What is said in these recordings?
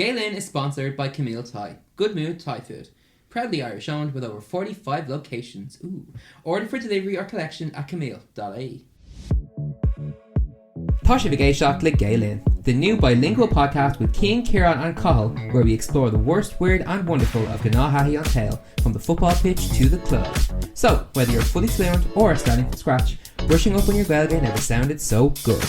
Gaylinn is sponsored by Camille Thai, Good Mood Thai Food. Proudly Irish owned with over 45 locations. Ooh. Order for delivery or collection at camille.ie. Táisí Vigéiseach le Gaylinn, the new bilingual podcast with Cian, Ciarán and Cathal, where we explore the worst, weird and wonderful of Gnáthachtaí an Tail, from the football pitch to the club. So, whether you're fully fluent or starting from scratch, brushing up on your Gaeilge never sounded so good.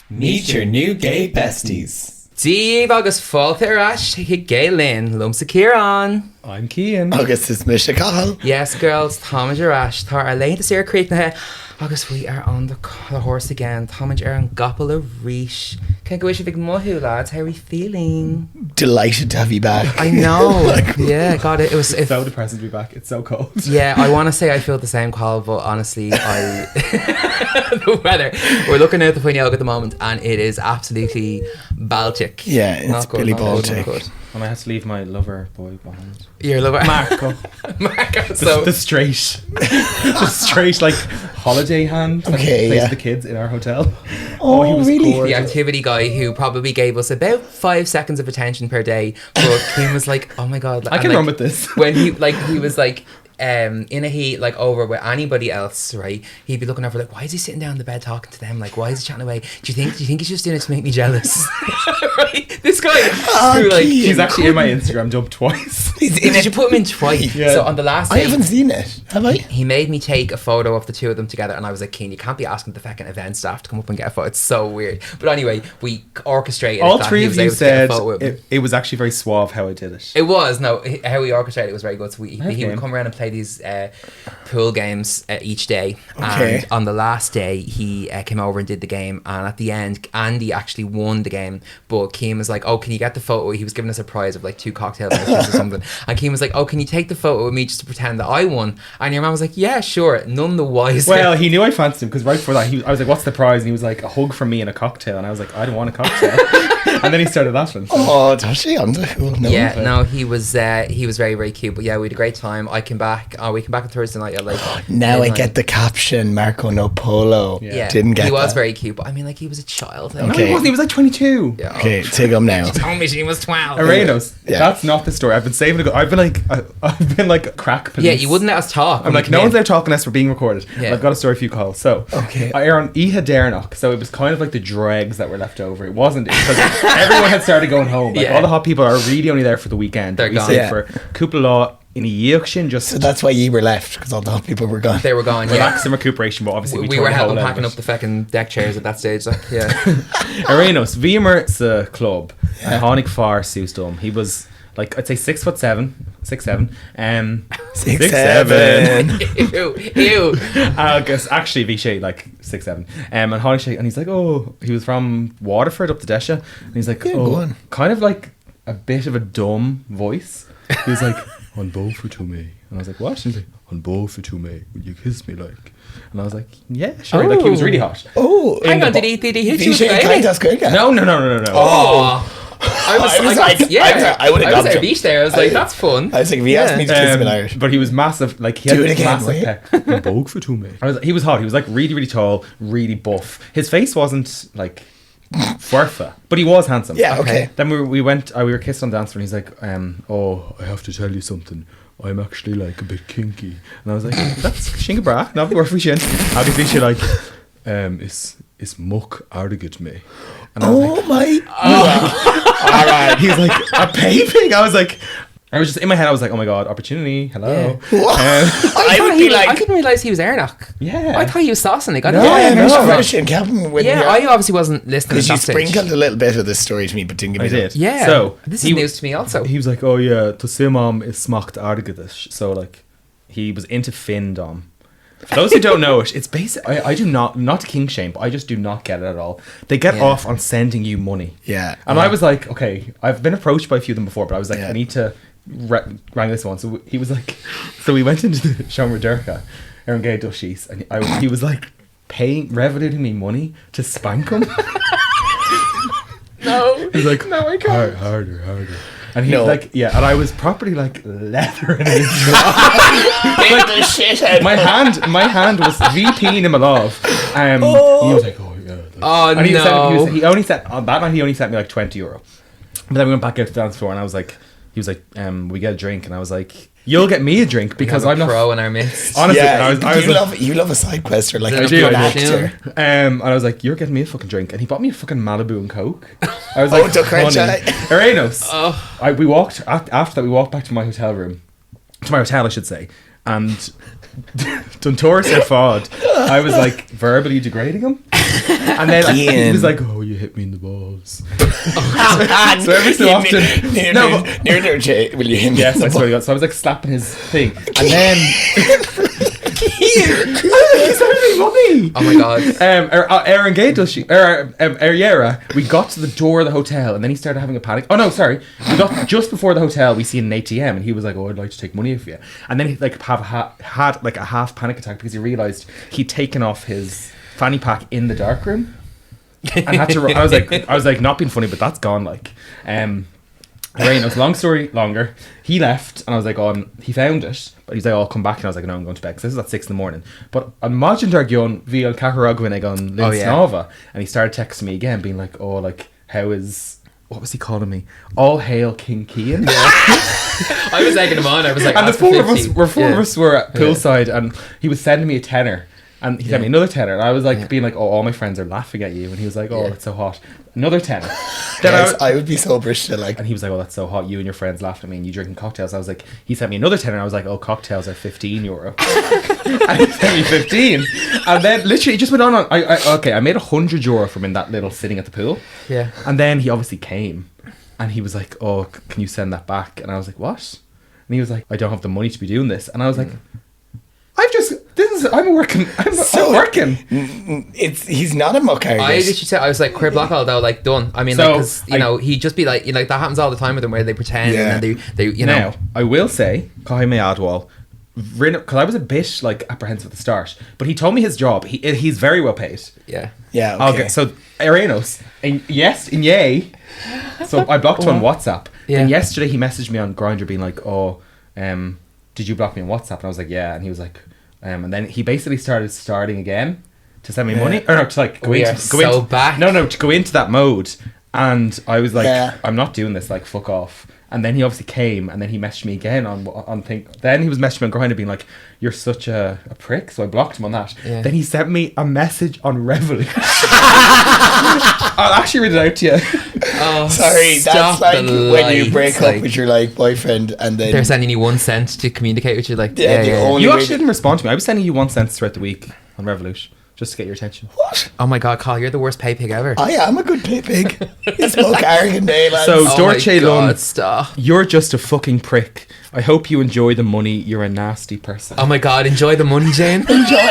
Meet your new gay besties. Díomh agus fáilte arás hi Gaylinn, Lumsa Ciarán. I'm Cian. Agus is Misha Cathal. Yes, girls, Thomas arás. Tá ar leith is ar creek na he. Agus we are on the horse again. Thomas ar an gapal of reesh. Can go wish a big mohu, lads. How are we feeling? Delighted to have you back. I know. Yeah, God, it was so depressing to be back. It's so cold. Yeah, I want to say I feel the same, Carl, but honestly, the weather. We're looking out the Fuinneog at the moment, and it is absolutely Baltic. Yeah, it's not good, Billy not Baltic. good. And I had to leave my lover boy behind. Your lover, Marco. Marco. So The straight like holiday hand. That Okay, plays yeah. the kids in our hotel. Oh, he was really? gorgeous. the activity guy who probably gave us about 5 seconds of attention per day, but Kim was like, oh my God. I can run with this. When he was like, in a heat, like over with anybody else, right? He'd be looking over like, why is he sitting down in the bed talking to them? Like, why is he chatting away? Do you think he's just doing it to make me jealous? Right? This guy, who, like, He's actually in my Instagram dump twice. did you put him in twice? Yeah. So on the last I day, haven't seen it. Have I? he made me take a photo of the two of them together, and I was like, Keen, you can't be asking the fucking event staff to come up and get a photo. It's so weird. But anyway, we orchestrated All that three he of was you able to get a said photo with me. it was actually very suave how I did it. It was, no, how we orchestrated it was very good. So he Okay. would come around and play these pool games each day. Okay. And on the last day, he came over and did the game. And at the end, Andy actually won the game. But Keem was like, oh, can you get the photo? He was giving us a prize of like 2 cocktail vouchers or something. And Keem was like, oh, can you take the photo with me just to pretend that I won? And your man was like, yeah, sure. None the wiser. Well, he knew I fancied him because right before that, I was like, what's the prize? And he was like, a hug from me and a cocktail. And I was like, I don't want a cocktail. And then he started laughing. So. Oh, does she on the no. Yeah, no, he was very, very cute. But yeah, we had a great time. We came back on Thursday night at like Now I midnight. get the caption, Marco No Polo. Yeah, Didn't get he was that. very cute, but I mean, like, he was a child. No, Okay. he wasn't. He was like 22. Yeah. Okay, take him now. Told me she was 12. Arenos, Yeah. that's not the story. I've been saving it. I've been like crack police. Yeah, you wouldn't let us talk. I'm like, no one's there talking unless we're being recorded. Yeah. I've got a story for you, Carl. So, Okay. I air on heagrán, so it was kind of like the dregs that were left over. It wasn't because everyone had started going home. Like Yeah. all the hot people are really only there for the weekend. They're we gone. stayed Yeah. for Cúpla Lá in a Yeokshin, just So that's why you were left, because all the hot people were gone. They were gone, yeah. relax and recuperation. But obviously, We tore were the whole helping out packing of up the fucking deck chairs at that stage. Like, yeah. Arenos, Vimer sa club. Hánig far Susdom. He was like, I'd say 6'7", 6'7". 6'7". Ew. I guess actually Vichy like 6'7". And Hánig, and he's like, oh, he was from Waterford up to Desha, and he's like, Yeah, go on. kind of like a bit of a dumb voice. He was like, on both for to me, and I was like, what? And he's like, on both for to me, will you kiss me like? And I was like, yeah, sure. Like he was really hot. Oh, Hang on, did he hit you? Vishay with kind the of good. No. Oh. I was like, yeah. I would've I was gone at to- a beach there. I was like, that's fun. I was like, if he asked me to kiss him in Irish. But he was massive. Like he Do had it again, massive will you? peck. On both for to me. He was hot. He was like really, really tall, really buff. His face wasn't like furfa, but he was handsome. Yeah, okay. Then we were kissed on the dance floor, and he's like, oh, I have to tell you something. I'm actually like a bit kinky. And I was like, that's shinga bra, not worth we shin. Obviously she like, is muck arrogant me. And I was like, Oh my. alright. He's like, a paving. I was just in my head, I was like, oh my god, opportunity, hello. What? I would I be like, didn't realise he was Airnock. Yeah. I thought he was Sasanic. I No, didn't know yeah, he no, was no, Airnock. and Captain when Yeah, I obviously wasn't listening at because you that stage. sprinkled a little bit of this story to me, but didn't give me I did. Yeah. So this is news to me also. He was like, oh yeah, to Simam is smacht argadish. So like, he was into Findom. For those who don't know it, it's basic. I do not to king shame, but I just do not get it at all. They get Yeah. off on sending you money. Yeah. And I was like, okay, I've been approached by a few of them before, but I was like, Yeah. I need to rang this one. So he was like, so we went into the Seomra Durka, Aaron Gay Dushies, and he was like revoluting me money to spank him. No. He's like, No, I can't. harder. And he's No. like, yeah, and I was properly like leathering his the shit out. my hand was VPing him a love. He was like, oh yeah. Oh, and no. he only sent on that night. He only sent me like €20. But then we went back out to the dance floor, and he was like, we get a drink, and I was like, you'll get me a drink because I'm not pro in our midst. Honestly, and you love a side quest or like I a do, good I do. actor. And I was like, you're getting me a fucking drink, and he bought me a fucking Malibu and Coke. I was like, Duck Ranch, Aranos. We walked after that. We walked back to my hotel room, to my hotel, I should say, and Duntoris or Fod, I was like verbally degrading him, and then he was like, "Oh, you hit me in the balls." So every so often, will you hit me? Yes, I swear to God. So I was like slapping his thing, and then he's really funny. Oh my God. Aaron Gay does she? Ariera. We got to the door of the hotel, and then he started having a panic. Oh no, sorry. We got just before the hotel. We seen an ATM, and he was like, "Oh, I'd like to take money off you." And then he like had like a half panic attack because he realized he'd taken off his fanny pack in the darkroom, and had to. I was like, not being funny, but that's gone. Like, long story longer. He left, and I was like, he found it, but he's like, I'll come back, and I was like, no, I'm going to bed, because this is at 6 in. But imagine Dargion via Caharagwin on Linsnava, and he started texting me again, being like, how is, what was he calling me? All hail King Cian. Yeah. I was egging him on. I was like, and the four of us were at poolside, and he was sending me a tenner. And he sent me another tenner, and I was like, being like, "Oh, all my friends are laughing at you," and he was like, "Oh, that's so hot." Another tenner. Then I would be so British to like. And he was like, "Oh, that's so hot. You and your friends laughed at me, and you drinking cocktails." I was like, he sent me another tenner, and I was like, "Oh, cocktails are €15." And he sent me 15, and then literally it just went on. I made €100 from in that little sitting at the pool. Yeah. And then he obviously came, and he was like, "Oh, can you send that back?" And I was like, "What?" And he was like, "I don't have the money to be doing this," and I was like. I'm working. He's not a muck artist. I literally said, I was like, queer block all though, like done. I mean, so, like, because he'd just be like, that happens all the time with them where they pretend and then they Now, I will say, Kaime Adwal, because I was a bit like apprehensive at the start, but he told me his job. He's very well paid. Yeah. Yeah. Okay. So Aranos, in Yay. So I blocked him on WhatsApp. Yeah. And yesterday he messaged me on Grindr being like, "Oh, did you block me on WhatsApp?" And I was like, "Yeah." And he was like. And then he basically starting again to send me money, or no, to like go into that mode. And I was like, I'm not doing this. Like, fuck off. And then he obviously came, and then he messaged me again on thing. Then he was messaging me on Grindr, being like, "You're such a prick." So I blocked him on that. Yeah. Then he sent me a message on Revolut. I'll actually read it out to you. Oh, sorry, that's like when you break up with your like boyfriend, and then they're sending you 1 cent to communicate with you. Like, you actually didn't respond to me. I was sending you 1 cent throughout the week on Revolut. Just to get your attention. What? Oh my God, Carl, you're the worst pay pig ever. I am a good pay pig. It's both arrogant day, lads. So, Dorche Lund, stop. You're just a fucking prick. I hope you enjoy the money. You're a nasty person. Oh my God, enjoy the money, Jane. Enjoy.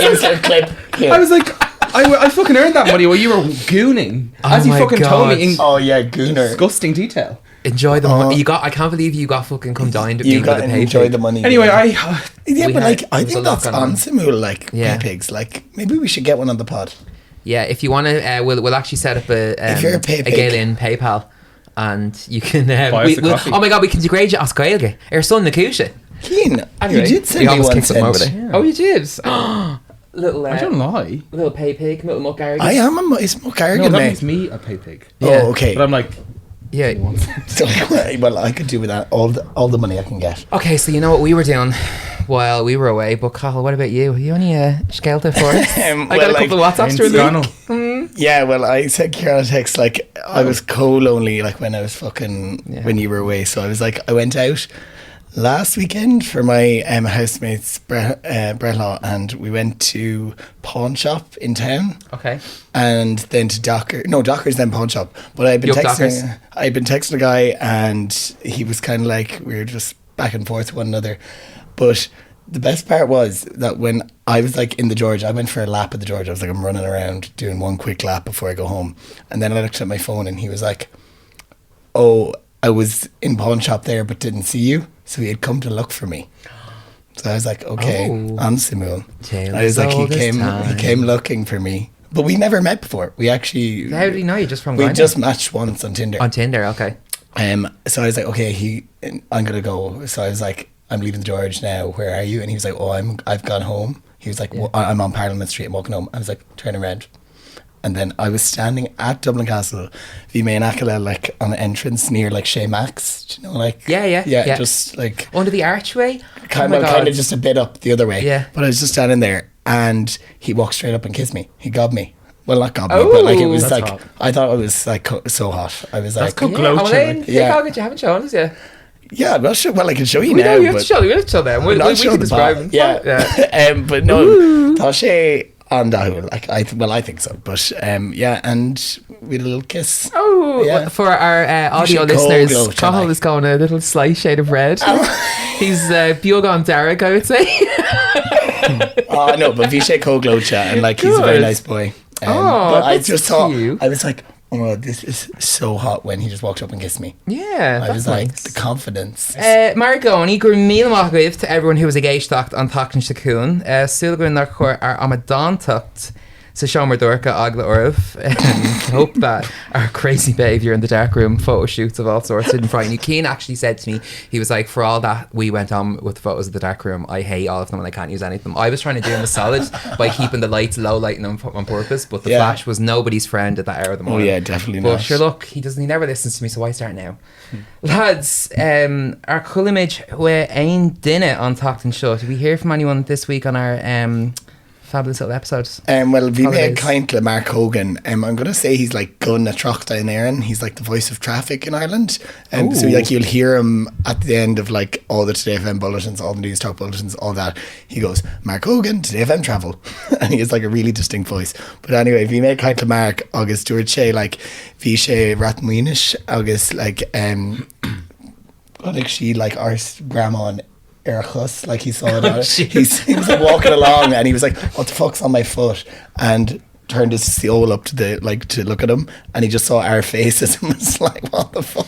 Insert clip. Here. I was like, I fucking earned that money while you were gooning. As you fucking told me in gooner. disgusting detail. Enjoy the money. I can't believe you got fucking come down to being with a pay enjoy pig. the money. Anyway, I think that's on Simul, like pay pigs. Like, maybe we should get one on the pod. Yeah, if you want to, we'll actually set up a gaylinn PayPal, and you can. Oh my God, we can degrade you as Gaelge. Our son Nakusha. Cian, you did send me 1 cent. Over there. Yeah. Oh, you did. Little. I don't lie. Little pay pig, little muck arrogant. I am a muck arrogant. No, that makes me a pay pig. Yeah. Oh, okay. But I'm like. Yeah. Well, I could do with that all the money I can get. Okay, so you know what we were doing while we were away, but Cathal, what about you? You only Skelter for us? I got a couple of WhatsApps through. Yeah, well, I sent Ciarán a text like I was co-lonely like when I was when you were away. So I was like, I went out last weekend for my housemate's Brelaw, and we went to pawn shop in town. Okay. And then to Docker. No, Docker's then pawn shop. But I'd been texting a guy, and he was kind of like, we were just back and forth with one another. But the best part was that when I was like in the George, I went for a lap at the George. I was like, I'm running around doing one quick lap before I go home. And then I looked at my phone, and he was like, "Oh, I was in pawn shop there but didn't see you." So he had come to look for me. So I was like, okay, I'm Simul. I was like, he came looking for me. But we never met before. We actually... How did he know you? Just from We just matched once on Tinder. On Tinder, okay. So I was like, okay, I'm going to go. So I was like, I'm leaving the George now. Where are you? And he was like, I've gone home. He was like, well, I'm on Parliament Street. I'm walking home. I was like, turn around. And then I was standing at Dublin Castle, Bhí mé in Acala, like on the entrance near like Shea Max. Do you know, like Yeah. just like Under the archway. kind of just a bit up the other way. Yeah. But I was just standing there, and he walked straight up and kissed me. He got me. Well, not got me, but like it was That's like hot. I thought it was like so hot. I was like, cool. Yeah, you haven't shown us yet. yeah, well, sure, well, I can show you We now. know you have but to show. We have to show them. We not can show the describe bottom. them. Yeah. But no, tá sé an dahul. Like I think so. But yeah, and we had a little kiss. Oh, Yeah. for our audio should listeners, Google, Cathal is going a little slight shade of red. He's Biog on Derek, I would say. Oh no, but Vishay Koglocha, and like he's a very Good. nice boy. Oh, but I that's just thought cute. I was like, oh my God, this is so hot when he just walked up and kissed me. Yeah, I that's was like, nice. the confidence. Margoni, gur míle mágah to everyone who was a géisteacht an tachan Shakun. Sulgan nach chur ar Amadan tucht sa Shomer Dorka Agla Orv. Hope that our crazy behaviour in the dark room photo shoots of all sorts didn't frighten you. Cian actually said to me, he was like, for all that we went on with the photos of the dark room, I hate all of them and I can't use any of them. I was trying to do him a solid by keeping the lights low lighting them on purpose, but the flash was nobody's friend at that hour of the morning. Oh yeah, definitely But not. sure, look, he never listens to me, so why start now? Lads, our culimage were ein dinner on Tachtan Show. Did we hear from anyone this week on our fabulous little episodes? Well, we made Holidays. kind Mark Hogan. I'm going to say he's like Gun na Trachta in Éireann. He's like the voice of traffic in Ireland. So like you'll hear him at the end of like all the Today FM bulletins, all the news talk bulletins, all that. He goes, Mark Hogan, Today FM travel. And he has like a really distinct voice. But anyway, we made kind Mark August Stuart Shea, like Vishay Ratmuinish, August like like she like our grandma and Erchus, like he saw it on he was like walking along and he was like, what the fuck's on my foot, and turned his soul up to the like to look at him, and he just saw our faces and was like, what the fuck.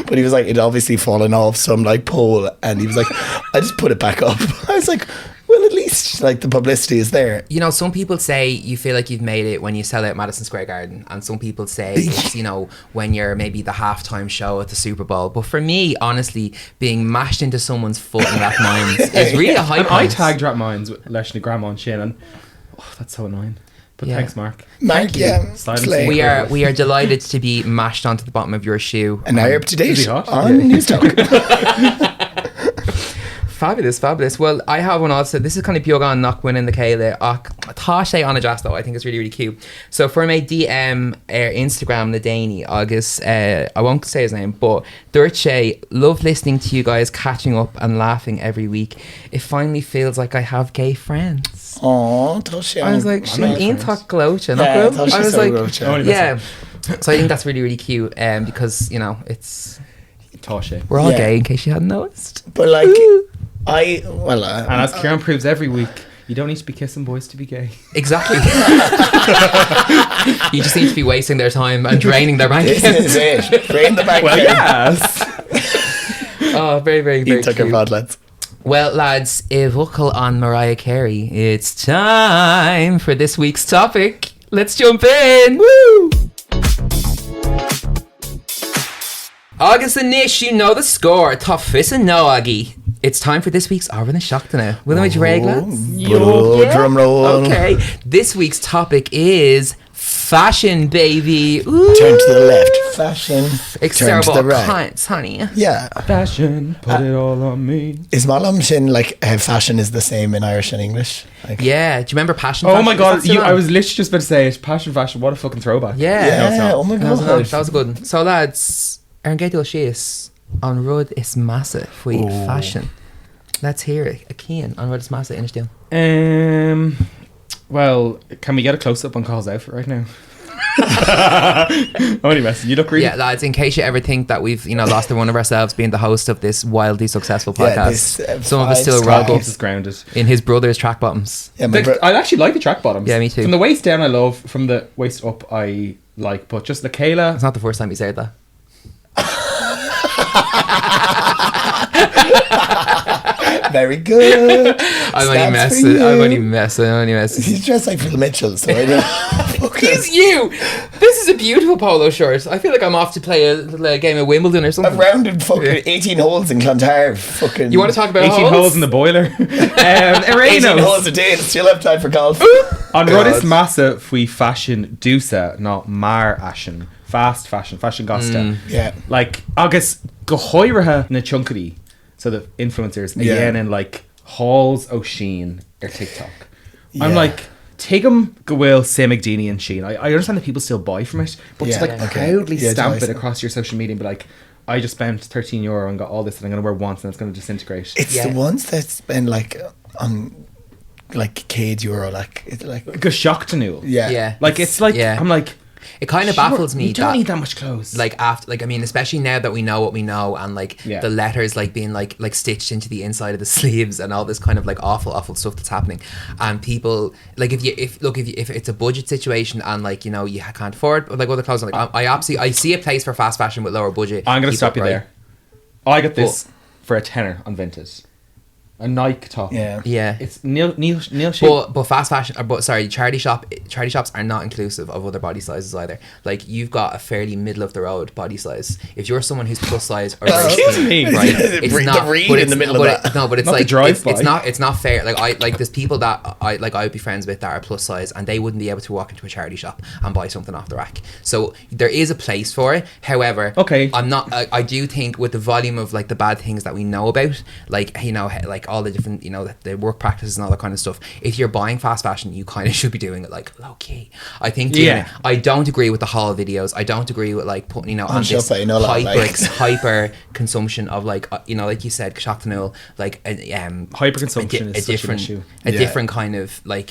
But he was like, it obviously fallen off some like pole, and he was like, I just put it back up. I was like, well, at least like the publicity is there. You know, some people say you feel like you've made it when you sell out Madison Square Garden, and some people say it's, you know, when you're maybe the halftime show at the Super Bowl. But for me, honestly, being mashed into someone's foot in that mines is really a high And point. I tagged Rat Minds with Leshna Grandma and Cian, and that's so annoying. But Yeah. thanks, Mark. Mark, yeah, Silence. slay. We are delighted to be mashed onto the bottom of your shoe. And now you're up to date Is he hot? on News Talk. Fabulous. Well, I have one also. This is kind of Biogan knock win in the Kayla. Tá sé an adjust though. I think it's really, really cute. So for my DM Instagram the Danny August, I won't say his name, but Durche, love listening to you guys catching up and laughing every week. It finally feels like I have gay friends. Oh, Toshi. I was like, I'm not Ian friends. talk glocha. Yeah, I was like, Only yeah. So I think that's really, really cute. Because you know it's Toshe. we're all Yeah. gay in case you hadn't noticed. But like, Ooh. And as Ciarán proves every week, you don't need to be kissing boys to be gay. Exactly. You just need to be wasting their time and draining their bank this account. is it. Drain the bank. Well, account. Oh, yes. very, very, very You took your cute. bad lads. Well, lads, if vocal on Mariah Carey, it's time for this week's topic. Let's jump in. Woo! August and Nish, you know the score. Tough and no Aggie. It's time for this week's Arvin and Shockdana. Will I reg, lads? Oh, drum roll. Okay. This week's topic is fashion, baby. Ooh. Turn to the left. Fashion. Turn to the right. Cunts, honey. Yeah. Fashion, put it all on me. Is Malam Shin like fashion is the same in Irish and English? Like, Yeah. Do you remember passion? Oh Fashion? my Is god, that still I on? was literally just about to say it. Passion fashion, what a fucking throwback. Yeah. yeah. No, it's not. Oh my That was, god. that was a good one. So, lads, ar an gcéadúil síos an rud is massa faoi fashion. Let's hear it. A Cian an rud is massa inisteel. Well, can we get a close up on Carl's outfit right now? I'm only messing. You look really. Yeah, lads, in case you ever think that we've, lost one of ourselves being the host of this wildly successful Yeah, podcast, this, some of us still five-star. rock up Keeps us grounded. in his brother's track bottoms. Yeah, my I actually like the track bottoms. Yeah, me too. From the waist down, I love. From the waist up, I like. But just the Kayla. It's not the first time you said that. very good. I'm only Snaps for messing. I'm you. only messing. He's dressed like Phil Mitchell, so I don't. He's you. This This is a beautiful polo shirt. I feel like I'm off to play a game of Wimbledon or something. I've rounded fucking 18 holes in Clontarf. Fucking. You want to talk about 18 holes in the boiler. 18 holes a day and still have time for golf. An rud is massa fui fashion dúsa, not mar ashen. Fast fashion gosta. Yeah. Like, agus go hoirithe na chunkery, so the influencers, again in like halls O'Sheen or TikTok. I'm like, take them go will Sam McDeany and Sheen. I understand that people still buy from it, but just like proudly stamp it across your social media and be like, I just spent €13 and got all this and I'm going to wear once and it's going to disintegrate. It's the ones that spend like on like €100, like it's like go seachtú. Yeah. Like it's like I'm like, it kind of baffles me. You don't need that much clothes. Like after, like I mean, especially now that we know what we know, and like the letters like being like stitched into the inside of the sleeves, and all this kind of like awful stuff that's happening, and people like if it's a budget situation and like you know you can't afford like other clothes, like I see a place for fast fashion with lower budget. I'm gonna stop you there. I got this for a tenner on Vinted. A Nike top. Yeah. It's Neil but fast fashion, charity shops are not inclusive of other body sizes either. Like you've got a fairly middle of the road body size. If you're someone who's plus size or me, right, it's not the read in the middle of that. No, but it's not like it's not fair. Like there's people that I would be friends with that are plus size and they wouldn't be able to walk into a charity shop and buy something off the rack. So there is a place for it. However, I do think with the volume of like the bad things that we know about, like you know, like all the different, you know, the work practices and all that kind of stuff, if you're buying fast fashion you kind of should be doing it like low key. I think I don't agree with the haul videos. I don't agree with like putting, you know, on this hyper consumption of like you know, like you said, seachtú, like hyper consumption is such an issue. A different kind of like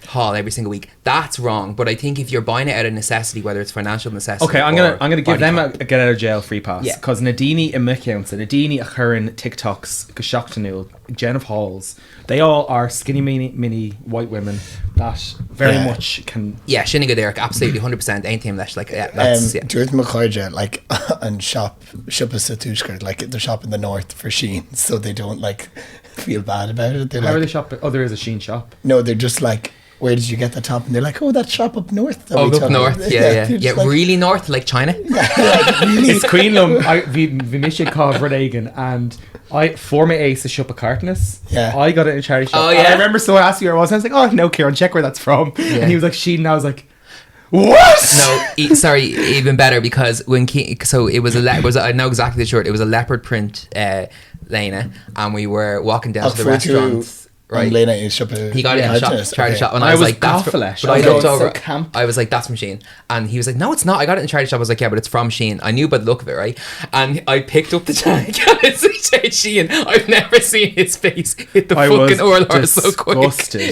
haul every single week. That's wrong. But I think if you're buying it out of necessity, whether it's financial necessity, okay, I'm gonna give them a get out of jail free pass, because Nadini and Mickhounds and Nadini Ciarán TikToks go seachtú, Jen of Halls, they all are skinny mini white women that very much can Shinniga Derek, absolutely 100% anything less like that's George McCarja like and shop a Satushka, like they're shopping in the north for Sheen, so they don't like feel bad about it. How are they shopping? Oh, there is a Sheen shop. No, they're just like, where did you get that top? And they're like, oh, that shop up north. Up north, yeah, like, really north, like China. Really? It's Queenlum. We miss you, Cov Reagan, and I for my ace a shop of cartonness. I got it in a charity shop. I remember someone asked me where it was. I was like, oh no, Ciarán, check where that's from. And he was like, Sheen, and I was like, what? No, sorry, even better, because when it was I know exactly the shirt. It was a leopard print, Lena, and we were walking down to the restaurant. Right, Lena is shop. He got it in a charity shop, and I was like, "That's." But I looked over. I was like, "That's from Sheen," and he was like, "No, it's not. I got it in a charity shop." I was like, "Yeah, but it's from Sheen." I knew by the look of it, right? And I picked up the tag. It Sheen. I've never seen his face hit the fucking Orlar so quick.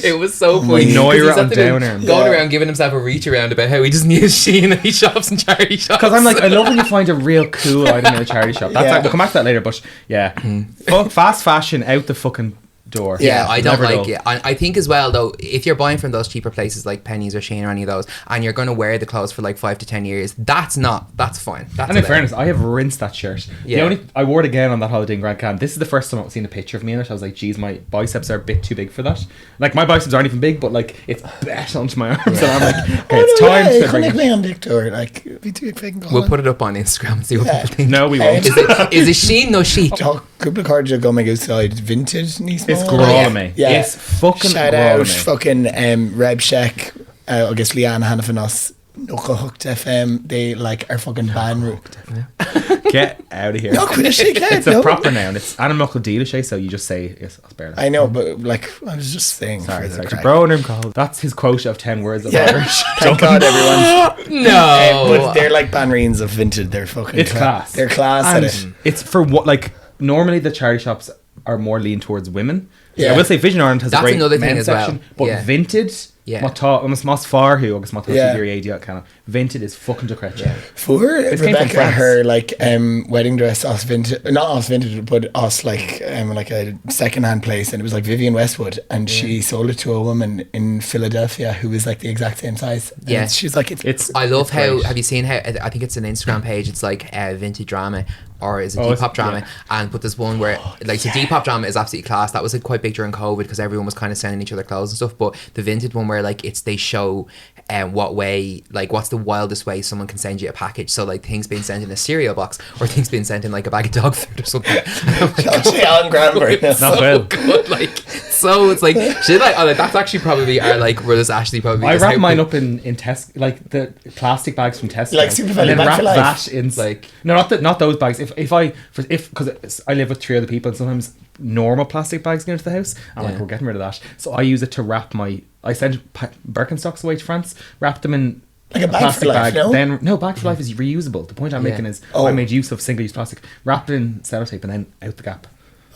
It was so funny. Going around giving himself a reach around about how he doesn't use Sheen and he shops in charity shops. Because I'm like, I love when you find a real cool item in a charity shop. That's like, we'll come back to that later, but fast fashion out the fucking door. I don't like it. I think as well though, if you're buying from those cheaper places like Pennies or Shein or any of those, and you're going to wear the clothes for like 5 to 10 years, that's fine. And in fairness, I have rinsed that shirt. I wore it again on that holiday in Grand Cannes. This is the first time I've seen a picture of me in it. I was like, geez, my biceps are a bit too big for that. Like my biceps aren't even big, but like it's bet onto my arms, and I'm like, okay, it's time to bring it. Like, be too big. We'll put it up on Instagram and see what people think. No, we won't. Is it Shein? No sheet. Couple of cards are going outside vintage. It's growing. Yeah. It's fucking shout out fucking Reb Sheck, I guess Leanne Hanafanos, Nuka Hooked FM, they like are fucking ban. Get out of here. No, it's a proper noun. It's animal dealership, so you just say yes, I know, but like I was just saying. Sorry. That's his quota of 10 words of Irish. Thank God, everyone. No, but they're like banreens of vintage. They're fucking. It's class. They're class at it. It's for what, like normally the charity shops are more lean towards women. Yeah. I will say Vision Orange has a great men's section, but Vinted, must far who agus must kind of Vinted is fucking decrepit. For Rebecca, her like wedding dress us vintage, not us vintage, but us like a secondhand place, and it was like Vivienne Westwood, and she sold it to a woman in Philadelphia who was like the exact same size. And she's like, it's. I love how. Have you seen how? I think it's an Instagram page. It's like vintage drama. Or is it Depop drama? But there's one where so Depop drama is absolutely class. That was like quite big during COVID because everyone was kind of sending each other clothes and stuff. But the vintage one where like they show what way, like what's the wildest way someone can send you a package. So like things being sent in a cereal box or things being sent in like a bag of dog food or something. Cian Granbury. Not Good, like so it's like shit like that's actually probably our like where this actually probably I wrap mine up in Tesco, like the plastic bags from Tesco, like Super and Value then Bag wrap for Life. that in like not those bags. If because I live with 3 other people and sometimes normal plastic bags go into the house, I'm like, we're getting rid of that. So I use it to wrap I send Birkenstocks away to France, wrap them in like a bag plastic for life, bag. no? Then bag for life is reusable. The point I'm making is I made use of single-use plastic, wrapped it in sellotape, and then out the gap.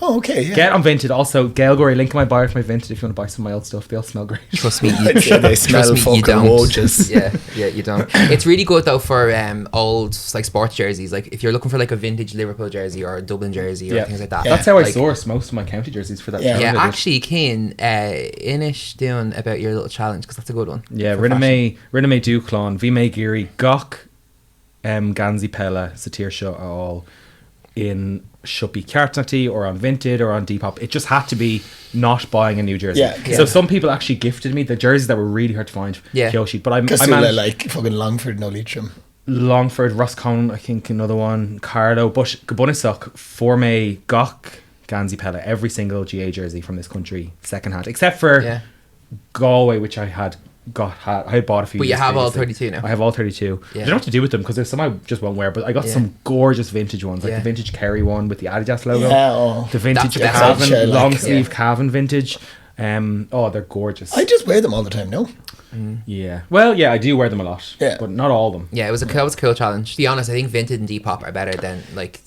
Oh, okay. Yeah. Get on Vinted. Also, Gailgory, link in my bio for my Vinted if you want to buy some of my old stuff. They all smell great. Trust me, They smell fucking gorgeous. Yeah, you don't. It's really good though for old like sports jerseys. Like if you're looking for like a vintage Liverpool jersey or a Dublin jersey or things like that. That's how I like, source most of my county jerseys for that. Yeah, actually, Cian, Inish doing about your little challenge because that's a good one. Yeah, Rinne May Duclon, V May Geary, Gok, Ganzi Pella, Satir Shaw are all in Shuppy Cartnatty or on Vinted or on Depop. It just had to be not buying a new jersey. So some people actually gifted me the jerseys that were really hard to find. Kyoshi, but I managed like fucking Longford, no Leitrim. Longford, Roscommon, I think another one, Carlo, Bush, Gabunisok, Formay, Gok, Ganzi Pella, every single GA jersey from this country second hand, except for Galway, which I had bought a few. But you have all 32 now. I have all 32. I don't know what to do with them because there's some I just won't wear. But I got some gorgeous vintage ones, like the vintage Kerry one with the Adidas logo, the vintage Cavan long sleeve Cavan vintage. They're gorgeous. I just wear them all the time. No. Yeah. Well, yeah, I do wear them a lot. Yeah. But not all of them. Yeah, it was a cool challenge. To be honest, I think Vinted and Depop are better than like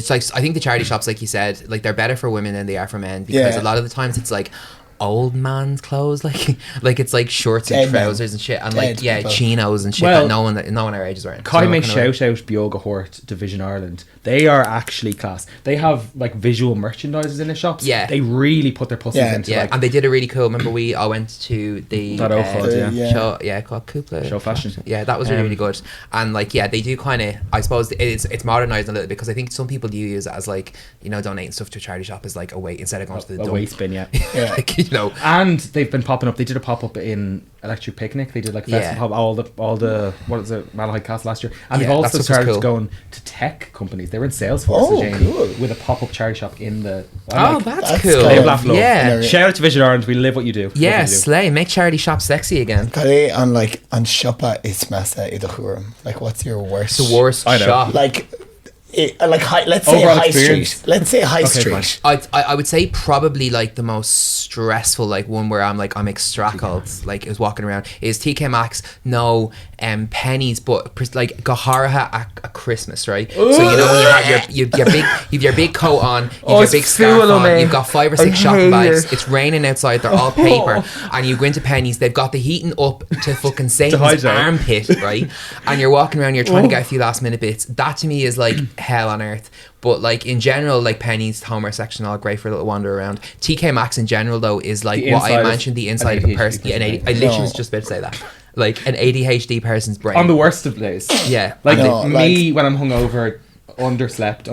I think the charity shops, like you said, like they're better for women than they are for men because a lot of the times it's like old man's clothes, like it's like shorts and trousers and shit, and like chinos and shit that no one our age is wearing. Kai may shout out Bioga Hort Division Ireland. They are actually class. They have like visual merchandisers in the shops. Yeah, they really put their pussies into like, and they did a really cool. Remember we all went to the show, called Couple Show Fashion. Yeah, that was really good. And like they do kind of, I suppose it's modernized a little bit because I think some people do use it as like donating stuff to a charity shop as like a way instead of going to the dump. waste bin. Like, and they've been popping up. They did a pop up in Electric Picnic. They did like festival all the what is it, Malahide Castle last year, and they've also started going to tech companies. They were in Salesforce with a pop up charity shop in the. That's cool. Yeah, shout out to Vision Orange. We live what you do. Yeah, slay. Make charity shops sexy again. On Shoppa it's Massa Idahurum. Like, what's your worst? The worst shop. Let's say High Street. Let's say High Street. I would say probably like the most stressful like one where I'm extractled. Like, I was walking around is TK Maxx. No pennies, but like Gaharaha at Christmas, right? So when you have your big coat on, you have your big scarf on, you've got 5 or 6 shopping bags. It's raining outside. They're all paper, and you go into Pennies. They've got the heating up to fucking Satan's armpit, right? And you're walking around. You're trying to get a few last minute bits. That to me is like hell on earth. But like in general, like Pennies, Homer section, all great for a little wander around. TK Maxx in general though is like what I mentioned, the inside of a person. Yeah, I literally was just about to say that. Like an ADHD person's brain. On the worst of days. Yeah. Like me when I'm hungover, underslept,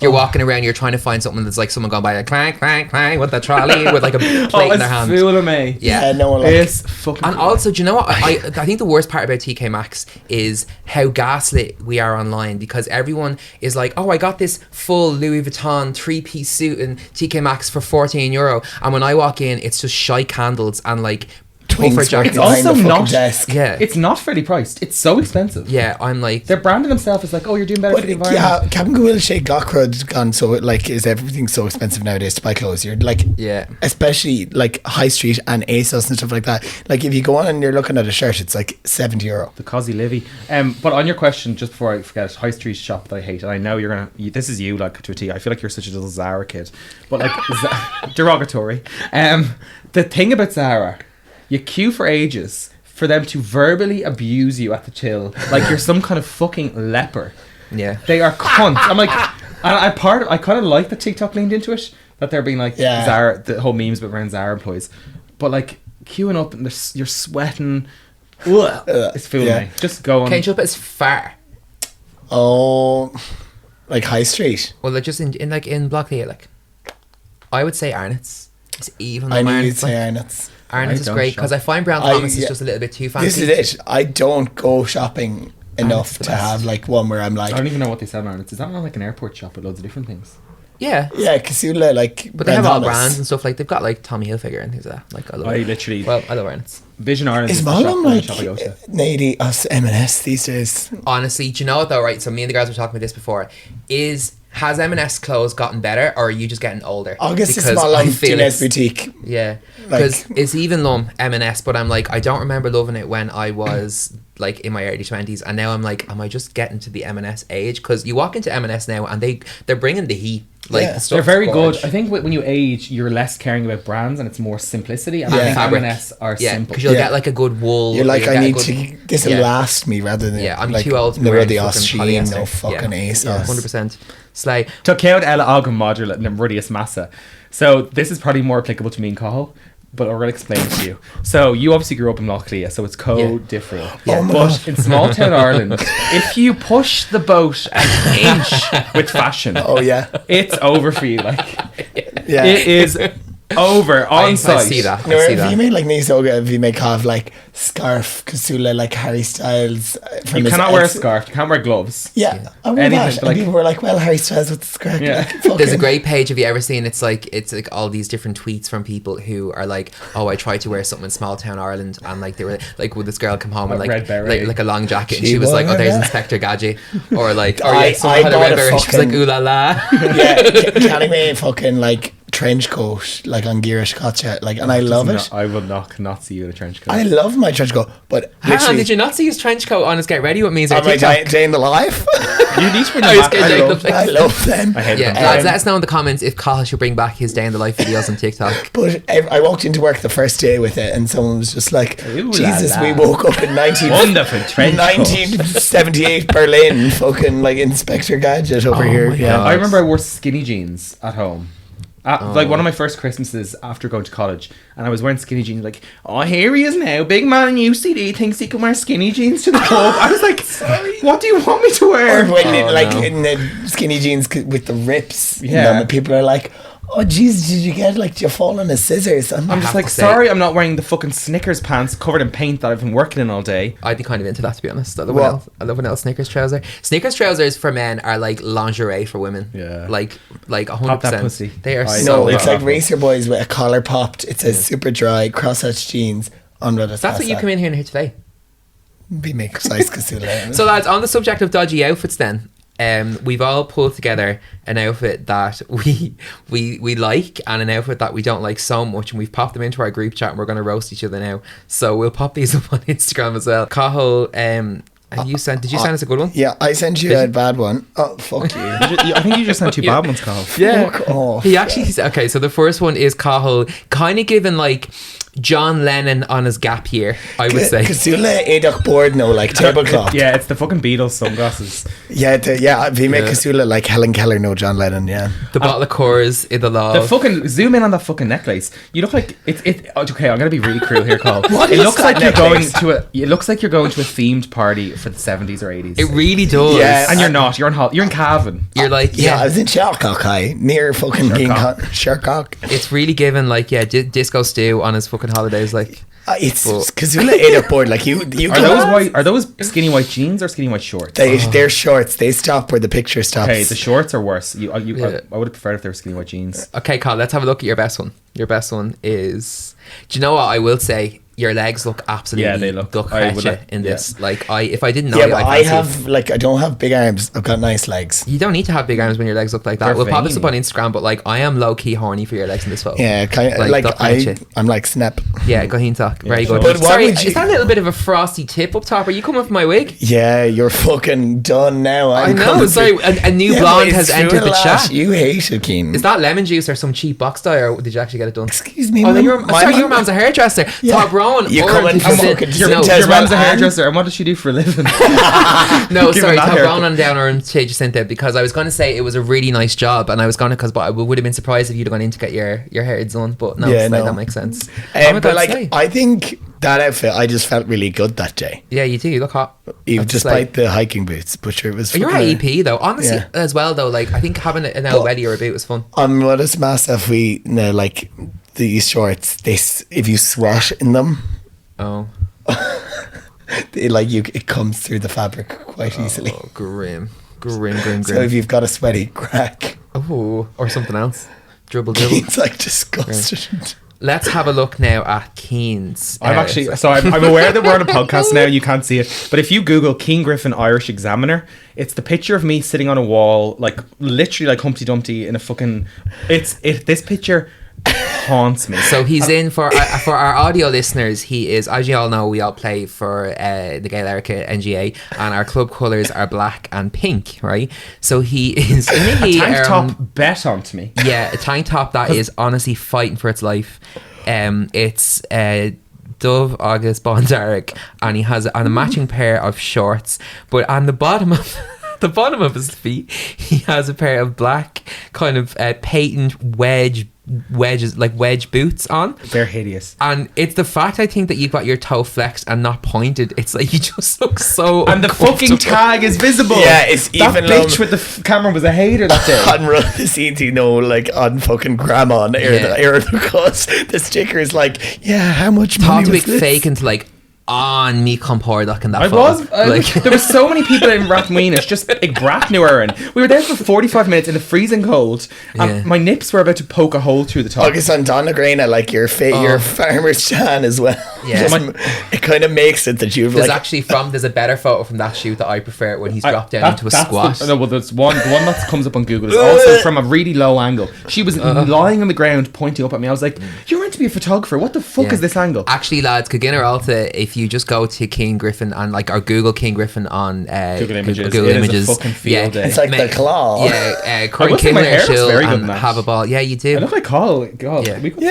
you're walking around, you're trying to find something that's like someone gone by like clang clang clang with the trolley with like a plate in their hand. Fooling me. Yeah, no one it's fucking. And also, do you know what? I think the worst part about TK Maxx is how gaslit we are online, because everyone is like, oh, I got this full Louis Vuitton 3-piece suit in TK Maxx for €14, and when I walk in, it's just shy candles and like it's also not desk. It's not fairly priced. It's so expensive. Yeah, I'm like, they're branding themselves as like, oh, you're doing better for the environment. Yeah, Captain Gould Shea Gockrod gone, so like, is everything so expensive nowadays to buy clothes? You're like, especially like High Street and ASOS and stuff like that. Like if you go on and you're looking at a shirt, it's like €70. The Cosy Livy. But on your question, just before I forget, High Street shop that I hate, and I know you're gonna. This is you, like, to a T. I feel like you're such a little Zara kid, but like derogatory. The thing about Zara. You queue for ages for them to verbally abuse you at the till like you're some kind of fucking leper. Yeah, they are cunts. I'm like, I kind of like that TikTok leaned into it, that they're being like Zara, the whole memes about around Zara employees, but like queuing up and you're sweating. It's fooling me. Just go on. Can't you up as far? Oh, like High Street. Well, like just in Blocklear, like I would say Arnott's. It's even. I knew you'd say Arnott's. Arnott's is don't great shop. because I find Brown Thomas is just a little bit too fancy. This is it. I don't go shopping enough the to best. have like one where I'm like, I don't even know what they sell in Ireland. Is that not like an airport shop with loads of different things? Yeah. yeah, Casula, like, But they have all Thomas. brands and stuff. Like they've got like Tommy Hilfiger and things like that. Like I love I it. literally Well, I love Arnott's. Vision Ireland Is is the shop, Malum the like shop I go to. needy us M&S these days? Honestly, do you know what though? Right. So me and the guys were talking about this before. Has M&S clothes gotten better, or are you just getting older? August is Because small I on feel Gina's it's- boutique. Yeah, Like- because it's even M&S, but I'm like, I don't remember loving it when I was like in my early 20s, and now I'm like, am I just getting to the M&S age? Because you walk into M&S now and they're bringing the heat. Like Yeah. the stuff's They're very gorgeous. good. I think when you age, you're less caring about brands and it's more simplicity. And I Yeah. think Fabric. M&S are Yeah, simple. because you'll Yeah. get like a good wool. You're like, you'll I get a need good- to, this will yeah. last me rather than Yeah, I'm like, too old to be no wearing Adios fucking Shein, polyester. no fucking ASOS. Yeah. 100%. Slay. Tuck out Ella Agam modular and Rudius Massa. So this is probably more applicable to me and Cathal, but I'll explain it to you. So you obviously grew up in Loughlea, so it's different. Yeah. Oh my But God. in small town Ireland, if you push the boat an inch with fashion, Oh yeah, it's over for you. Like yeah. it is over on I site. see that. No, I see if that. you made like Nisoga, if you make have like scarf, Casula, like Harry Styles. From You his cannot wear a ex- scarf. You can't wear gloves. Yeah, I wear Anything, that. but, And like- people were like, "Well, Harry Styles with the scarf." Yeah. Like, fucking, There's a great page. Have you ever seen? It's like all these different tweets from people who are like, "Oh, I tried to wear something in small town Ireland," and like they were like, "Would this girl come home and Red like beret. like a long jacket?" And She she was like, "Oh, wore there's that. Inspector Gadget," or like, "Oh I- yeah, someone I had a bought red a beret." She was like, fucking- "Ooh la la." Yeah, Canning May fucking like trench coat, like on Girish Gotcha, like, and I love it. I will not see you in a trench coat. I love my trench coat, but Hang on, literally, did you not see his trench coat on his Get Ready With Me's or on my TikTok? day in the life. You need to bring I them was back. getting I love- like- I love them. I hate Yeah, them. lads, let us know in the comments if Cathal should bring back his day in the life videos on TikTok. But I walked into work the first day with it, and someone was just like, Ooh la "Jesus, la. we woke up in Wonderful trench coat. 1978 Berlin, fucking like Inspector Gadget over here." my Yeah, God. I remember I wore skinny jeans at home. Like one of my first Christmases after going to college, and I was wearing skinny jeans. Like, oh, here he is now, big man in UCD thinks he can wear skinny jeans to the club. I was like, sorry, what do you want me to or wear? when Oh, like no. in the skinny jeans with the rips, Yeah. you know, and people are like, "Oh, jeez, did you get like, did you fall on a scissors?" I'm I'm have just to like, say- sorry, I'm not wearing the fucking Snickers pants covered in paint that I've been working in all day. I'd be kind of into that, to be honest. I love What? I love an L Snickers trouser. Snickers trousers for men are like lingerie for women. Yeah. like Pop that 100%. pussy. They are I so. no, know, it's yeah. like racer boys with a collar popped. It says super dry crosshatch jeans on the That's what you come in here today. Be make size Casula. So lads, on the subject of dodgy outfits, then. We've all pulled together an outfit that we like and an outfit that we don't like so much, and we've popped them into our group chat, and we're going to roast each other now. So we'll pop these up on Instagram as well. Cathal, have you sent? Did you send us a good one? Yeah, I sent you Did a you? bad one. Oh, fuck you. I think you just sent two bad ones, Carl. Fuck off. He actually okay. So the first one is Cathal, kind of given like John Lennon on his gap year, I would say. Casula Adach board no like tablecloth. Yeah, it's the fucking Beatles sunglasses. Yeah, we make Yeah. Casula like Helen Keller, no John Lennon. Yeah, The bottle of Coors in the law. The fucking zoom in on that fucking necklace. You look like it. Okay, I'm gonna be really cruel here, Carl. What It is looks that like you're going necklace? to a. It looks like you're going to a themed party for the 70s or 80s. It really does. Yeah. and you're not. You're in. You're in Cavan. You're like I was in Shercock High near fucking being Shercock. It's really given like Disco Stew on his fucking holidays. Like It's Well- Casula Adach board like you. Are can- those white? Are those skinny white jeans or skinny white shorts? They're shorts. They stop where the picture stops. Okay, the shorts are worse. Yeah. I would have preferred if they were skinny white jeans. okay, Carl, let's have a look at your best one. Your best one is. Do you know what I will say? Your legs look absolutely Yeah, they look- duck I would fetch like- in yeah. this. Like if I didn't know Yeah, you, but I'd I fancy have like I don't have big arms. I've got nice legs. you don't need to have big arms when your legs look like that. They're We'll pop this up on veiny. Instagram, but like I am low key horny for your legs in this photo. Yeah, kind of like duck fetch. I'm like Snap. Yeah, Goheen talk. Very sure. good. But what Sorry, would you- is that a little bit of a frosty tip up top? Are you coming for my wig? Yeah, you're fucking done now. I I'm know. coming Sorry, for- a new Yeah, blonde but has it's entered true, the lass. chat. You hate it, Keen. Is that lemon juice or some cheap box dye, or did you actually get it done? Excuse me. Oh, no, my- your my mum- mom's a hairdresser. Yeah. Top Rowan. You coming from fucking Your Yes, mom's a well, hairdresser, and what does she do for a living? No, Give sorry, him that Top haircut. Rowan on down or on stage Jacinta, because I was going to say it was a really nice job, and I was going to, but I would have been surprised if you'd have gone in to get your hair done, but no, Yeah, it's like, no. that makes sense. Oh my but God, like, slay. I think that outfit, I just felt really good that day. Yeah, you do. You look hot. Even That's despite like- the hiking boots, but sure, it was. You're fucking- at EP though, honestly, Yeah. as well though. Like I think having an But- Elveddy or a boot was fun. What is massive? We like these shorts, if you swat in them, it comes through the fabric quite easily. Grim. So if you've got a sweaty crack, or something else, dribble. it's like disgusting. Let's have a look now at Keane's. I'm aware that we're on a podcast now. You can't see it, but if you Google Keane Griffin Irish Examiner, it's the picture of me sitting on a wall, like literally like Humpty Dumpty in a fucking. This picture haunts me. So he's in for our audio listeners. He is, as you all know, we all play for the Gaelic NGA, and our club colours are black and pink, right? So he is in a tank top bet onto me. Yeah, a tank top that is honestly fighting for its life. It's Dove August Bondarek, and he has a matching pair of shorts, but on the bottom of the bottom of his feet he has a pair of black kind of patent wedges, like wedge boots on. They're hideous, and it's the fact, I think, that you've got your toe flexed and not pointed. It's like you just look so and the fucking tag is visible. Yeah, it's that even bitch with the camera was a hater that day. On run the scenes, like on fucking grandma on air the cuss, the sticker is like, how much money to was be this? fake into like on me compore in that I photo. There were so many people in Rathmeen. It's just like brat new Erin. We were there for 45 minutes in the freezing cold, and my nips were about to poke a hole through the top. August on Donagrana, like your farmer's tan as well. Yeah, it kind of makes it that you've there's a better photo from that shoot that I prefer when he's dropped down into a squat. The one that comes up on Google is also from a really low angle. She was lying on the ground pointing up at me. I was like, you're meant to be a photographer. What the fuck is this angle? Actually, lads, Cagina Alta, if you just go to King Griffin and or Google King Griffin on Google Images, a fucking field day. It's like the claw. Corinne Kingler, she'll have a ball. Yeah, you do. I look like Carl. God, we got the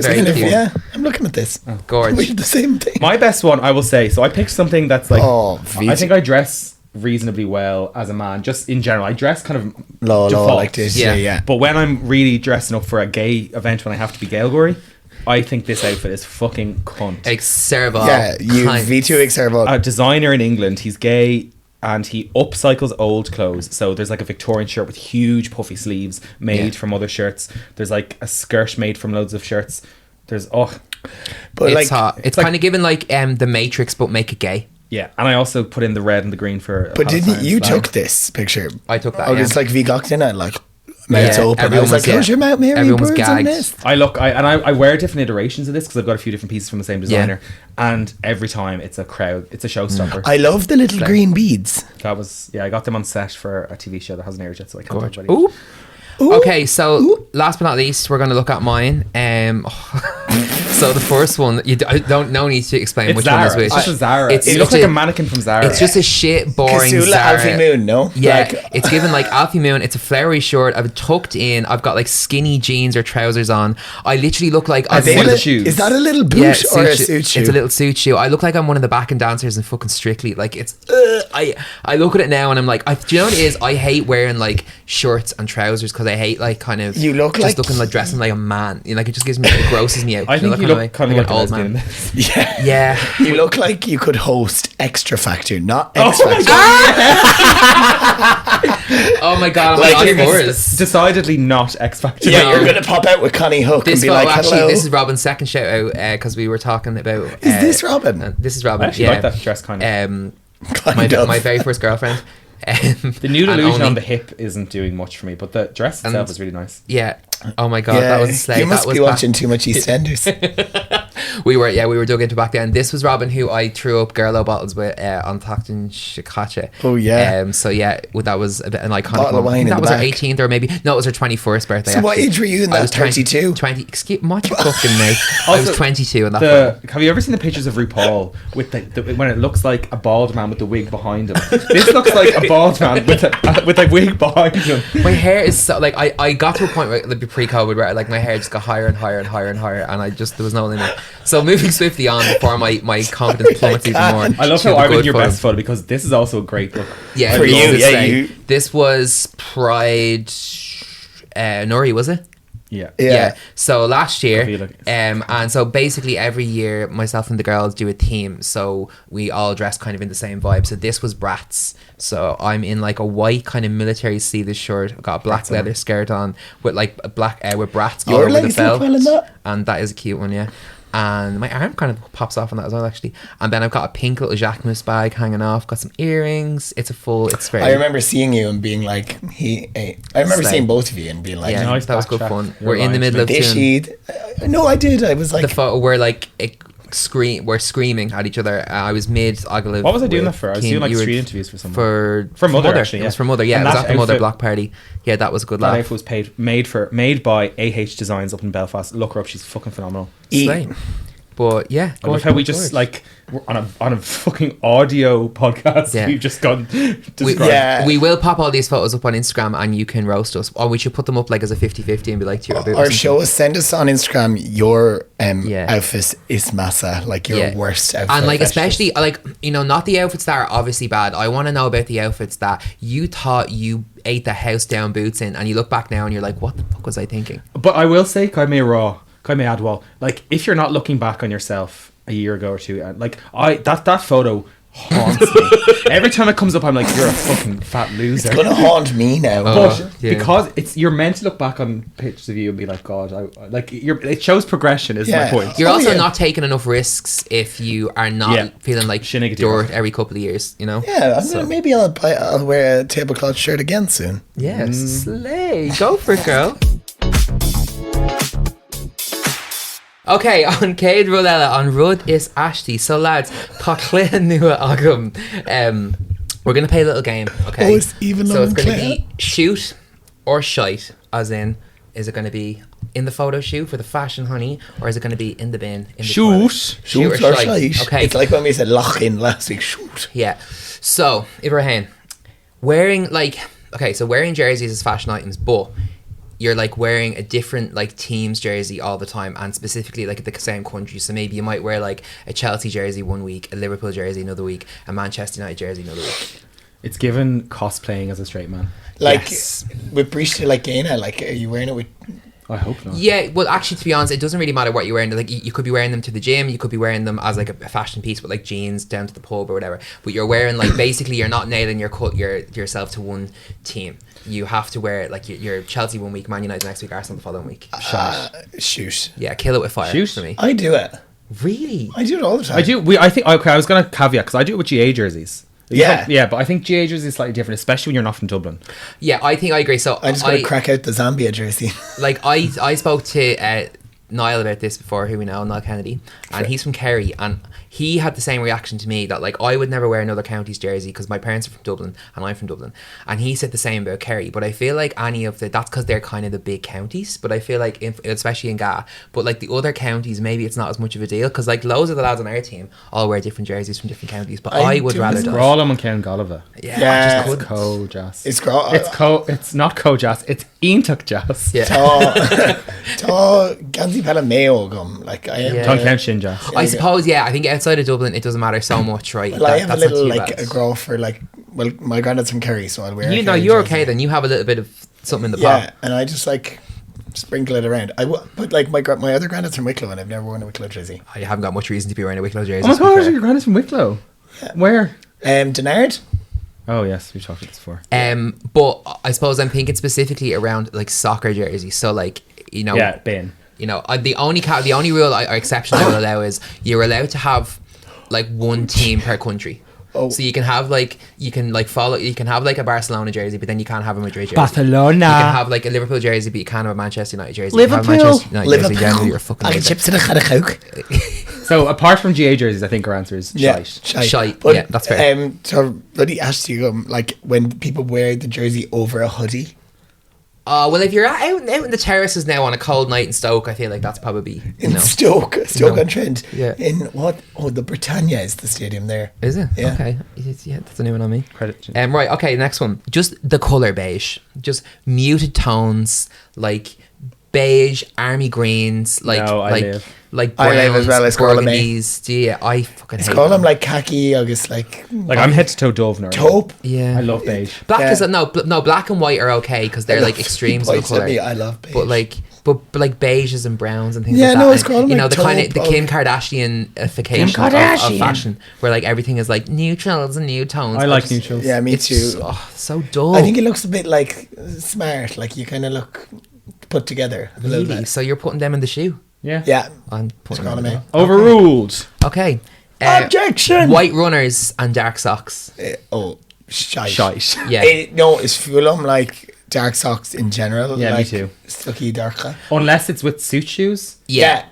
same hair. Yeah, I'm looking at this. Gorge. We did the same thing. My best one, I will say. So I picked something that's like. I think I dress reasonably well as a man, just in general. I dress kind of low like this. Yeah. But when I'm really dressing up for a gay event, when I have to be Gaelgory, I think this outfit is fucking cunt. Excerval. Yeah, you V2 Excerval. A designer in England, he's gay and he upcycles old clothes. So there's like a Victorian shirt with huge puffy sleeves made from other shirts. There's like a skirt made from loads of shirts. There's but it's hot. It's kind of given like the Matrix, but make it gay. Yeah, and I also put in the red and the green for. But didn't you took this picture? I took that. It's like V got in it, like mouth open. I was like, close your mouth, Mary. Everyone's gagged. I wear different iterations of this because I've got a few different pieces from the same designer, and every time it's a crowd, it's a showstopper. I love the little green beads. I got them on set for a TV show that hasn't aired yet, so I can't talk about it. Ooh. Okay, so last but not least, we're going to look at mine. So the first one, no need to explain it's which Zara. one is which. It's just Zara. It looks like a mannequin from Zara. It's just a shit, boring Kasula Zara. Alfie Moon, no? Yeah, it's given like Alfie Moon. It's a flowery short. I've tucked in. I've got like skinny jeans or trousers on. I literally look like I'm one of the shoes. Is that a little boot or a suit shoe? It's a little suit shoe. I look like I'm one of the backing dancers in fucking Strictly. Like it's. I look at it now and I'm like, do you know what it is? I hate wearing like shorts and trousers because I hate like kind of. You look just looking like dressing like a man. Like it just gives me, it grosses me out. I think you look kind of like an old man. Yeah. You look like you could host Extra Factor, not X Factor. Oh my god! Decidedly not X Factor. Yeah, you're gonna pop out with Connie Hook and be like, "Hello." This is Robin's second shout out because we were talking about. Is this Robin? This is Robin. I actually like that dress kind of. My very first girlfriend. The nude illusion on the hip isn't doing much for me, but the dress itself is really nice. Yeah. Oh my god, that was a slave. You must be watching too much EastEnders. we were dug into back then. This was Robin who I threw up Gerlo bottles with on Tachton Shikacha. Oh yeah. So yeah, that was a bit an iconic bottle of wine. That was her 18th or maybe it was her 21st birthday. So what age were you in that? 32. 20. Excuse what you fucking mate. I was 22 in that. Have you ever seen the pictures of RuPaul with the when it looks like a bald man with the wig behind him? This looks like a bald man with a wig behind him. My hair is so like I got to a point where pre-COVID where like my hair just got higher and higher and higher and higher, and there was no limit. So moving swiftly on before my confidence plummets even more. I love how I'm in your best photo because this is also a great look. Yeah, for you. This was Pride. Nori, was it? Yeah. So last I year, feel like and so basically every year, myself and the girls do a theme. So we all dress kind of in the same vibe. So this was Bratz. So I'm in like a white kind of military sleeveless shirt. I've got a black leather skirt on with like a black with Bratz all Your over the legs look belt. well in that. And that is a cute one, yeah. And my arm kind of pops off on that as well, actually. And then I've got a pink little Jacquemus bag hanging off. Got some earrings. It's very. I remember seeing you and being like, I remember Slay. seeing both of you and being like, Yeah, Nice that was good backtrack. fun. You're We're in the right. middle of doing no, I did. I was like, the photo. We're like we're screaming at each other. I was mid Ogilvy. What was I doing that for? I was doing like street interviews for someone. For Mother, actually, It was yeah. for Mother. Yeah, And it was that at the Mother outfit- block party. Yeah, that was a good That laugh. outfit was made by AH Designs up in Belfast. Look her up, she's fucking phenomenal. Slay. But yeah, I love how we just like we're on a fucking audio podcast. Yeah. We've just gone described. Yeah. we will pop all these photos up on Instagram and you can roast us, or we should put them up like as a 50-50 and be like to you about or show us, send us on Instagram your Yeah. outfit is massa, like your worst outfit. And like fashion. especially like, you know, not the outfits that are obviously bad. I want to know about the outfits that you thought you ate the house down boots in, and you look back now and you're like, what the fuck was I thinking? But I will say, Kaime Adwal, like if you're not looking back on yourself a year ago or two, and like that photo haunts me. Every time it comes up, I'm like, you're a fucking fat loser. It's gonna haunt me now. But yeah. because you're meant to look back on pictures of you and be like, God, it shows progression. Is my Yeah. point. You're also yeah. not taking enough risks if you are not Yeah. feeling like Shinnick dirt every couple of years, you know? Yeah, maybe I'll wear a tablecloth shirt again soon. Yeah, slay. Go for it, girl. Okay, on Cade Rulella, on Rud is Ashley. So lads, Paclea Nua Agam. We're gonna play a little game, okay? Oh, it's even so it's on gonna Claire. be shoot or shite, as in, is it gonna be in the photo shoot for the fashion honey, or is it gonna be in the bin? In the toilet? Shoot or shite. Okay. It's like when we said lock in last week. Shoot. Yeah. So, Ibrahim, wearing jerseys as fashion items, but you're like wearing a different like team's jersey all the time, and specifically like the same country. So maybe you might wear like a Chelsea jersey one week, a Liverpool jersey another week, a Manchester United jersey another week. It's given cosplaying as a straight man. Like Yes. with Brista, like Gaina, like are you wearing it with? I hope not. Yeah, well, actually, to be honest, it doesn't really matter what you're wearing. Like, you could be wearing them to the gym, you could be wearing them as like a fashion piece with like jeans down to the pub or whatever. But you're wearing like basically you're not nailing yourself to one team. You have to wear like your Chelsea one week, Man United next week, Arsenal the following week. Shoot. Yeah, kill it with fire Shoot. for me. I do it. Really? I do it all the time. I do. I was gonna caveat because I do it with GA jerseys. Yeah, but I think GA jerseys is slightly different, especially when you're not from Dublin. Yeah, I think I agree. So I just gotta crack out the Zambia jersey. Like I spoke to Niall about this before, who we know, Niall Kennedy, and he's from Kerry, and he had the same reaction to me that like I would never wear another county's jersey because my parents are from Dublin and I'm from Dublin, and he said the same about Kerry. But I feel like that's because they're kind of the big counties, but I feel like especially in Ga, but like the other counties maybe it's not as much of a deal because like loads of the lads on our team all wear different jerseys from different counties, but I would rather do do Grálum and Ken Gallava. yeah, Yeah. I just It's couldn't. co-jazz. It's It's not co-jazz. It's Iontuck jazz. Yeah. Tá Ganzi Pala Mayo gum. Like I am. Yeah. Don't count shin jazz. I suppose, yeah. I think outside of Dublin, it doesn't matter so much, right? Well, I have a that's not little too like bad. a grow for like. Well, my granddad's from Kerry, so I'll wear. You a know, Kerry you're jersey. okay then. You have a little bit of something in the Yeah, pot. and I just like sprinkle it around. But like my other granddad's from Wicklow, and I've never worn a Wicklow jersey. I haven't got much reason to be wearing a Wicklow jersey. Oh my to be god, fair. your granddad's from Wicklow. Where? Denard. Oh yes, we've talked about this before. But I suppose I'm thinking specifically around like soccer jerseys. So like, you know, Yeah, Ben. you know, the only rule or exception I will allow is you're allowed to have like one team per country. Oh. So you can have like you can have like a Barcelona jersey, but then you can't have a Madrid jersey. Barcelona. You can have like a Liverpool jersey, but you can't have a Manchester United jersey. Liverpool. You can have a Manchester United jersey, then you're fucking I can with it. chips in a Coke. So apart from GA jerseys, I think our answer is shite. Shite. But, Yeah, that's fair. So really asked you like when people wear the jersey over a hoodie. Well, if you're out in the terraces now on a cold night in Stoke, I feel like that's probably In Stoke No. on Trent. Yeah. In what? Oh, the Britannia is the stadium there. Is it? Yeah. Okay. Yeah, that's a new one on me. Credit. Right. Okay. Next one. Just the color beige. Just muted tones, like beige, army greens, like No, I like live. like I live browns, as well, it's called them, burgundies. Yeah, I fucking It's hate called them them. like khaki, August like I'm head to toe Dove now. taupe. Yeah. I love beige. Black Yeah. is no black and white are okay because they're like extremes of Points at color. me, I love beige. But like but like beiges and browns and things Yeah, like no, that. it's called, And, you know, like, the kind of the taupe, Kim Kardashian-ification Kim of Kardashian. fashion, where like everything is like neutrals and new tones. I like just- neutrals. Yeah, me It's too. so dull. I think it looks a bit like smart. Like you kind of look put together a little Really? bit. So you're putting them in the shoe? Yeah. Yeah. I'm putting Scroll them in them the in. Overruled. Okay. Objection. White runners and dark socks. Shite. Shite. Yeah. No, it's Fulham like dark socks in general. Yeah, me like, too. Stucky darker. Unless it's with suit shoes. Yeah.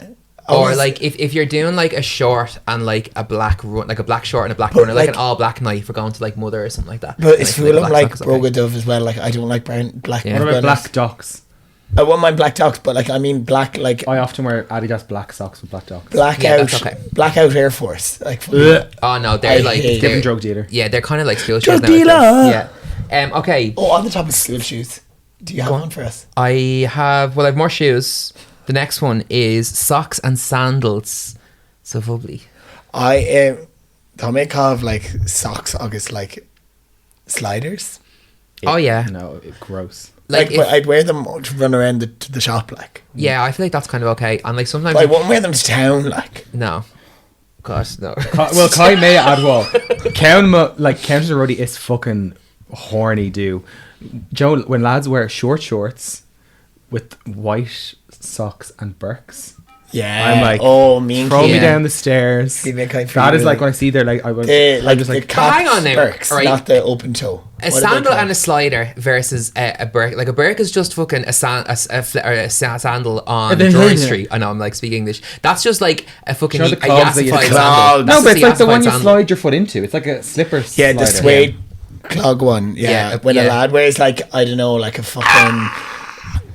Or Always- like if you're doing like a short and like a black run, like a black short and a black But, runner, like like- an all black night for going to like Mother or something like that. But it's Like, Fulham black like socks, okay. Broga Dove as well. Like I don't like black. Yeah. What about runners. black docks? I won't mind black dogs, but like I mean black like I often wear Adidas black socks with black docks. blackout that's okay. blackout Air Force. Like Ugh. Oh no, I they're like hate- they're, Different drug dealer. Yeah, they're kind of like school Drug shoes now. dealer! Yeah. Okay. oh, on the top of school shoes. Do you have Go on. one for us? I have more shoes. The next one is socks and sandals. So lovely. I don't make of like socks August like sliders. Oh yeah. No, gross. Like Like, but I'd wear them to run around to the shop like. yeah, I feel like that's kind of okay. And like sometimes But I won't wear them to town like. no. Gosh, no. Well, Kai May Adwall. Counter Ruddy is fucking horny, do. Joe, when lads wear short shorts with white socks and Birks, Yeah. I'm like, oh, mean throw me Yeah. down the stairs. See, make I feel That is like really- when I see their like, I was like I'm just the like, cap hang on now, Birks, right. not the open toe. A sandal and a slider versus a Birk. Like a Birk is just fucking a sandal on Drawing Street. I know I'm like speaking English. That's just like a fucking You know the clogs that you yassified clog? sandal. no, That's but it's like the yassified one you sandal. slide your foot into. It's like a slipper. Yeah, the slider. suede clog one. Yeah, Yeah, when yeah. a lad wears like I don't know, like a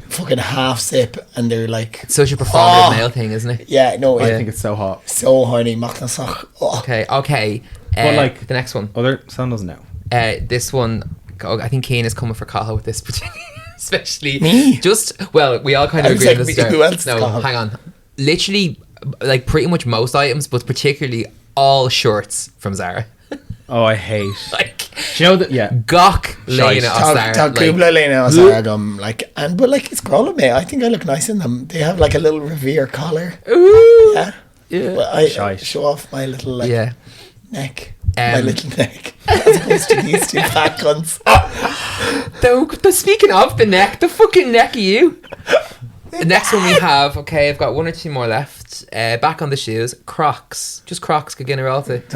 fucking half zip, and they're like Such a performative Oh. male thing, isn't it? yeah, no, I it's think it's so hot. so horny. Machna sock. Oh. Okay. But, like- the next one. Other sandals, no. This one, I think Cian is coming for Cathal with this particular, especially Me? we all kind I of was agree on like, this. who else is No, Cathal? hang on. Literally, like pretty much most items, but particularly all shirts from Zara. Oh, I hate. Like Do you know that? Yeah. gawk laying it off Zara. Tá like- cúpla léna Zara gum like but like it's growing me. I think I look nice in them. They have like a little Revere collar. Ooh. Yeah. Yeah. But I Shite. show off my little like Yeah. neck. My Um, little neck. As opposed to these two fat cunts. The speaking of the neck, the fucking neck of you. The next one we have, okay, I've got one or two more left. Back on the shoes, Crocs. Just Crocs could get off it.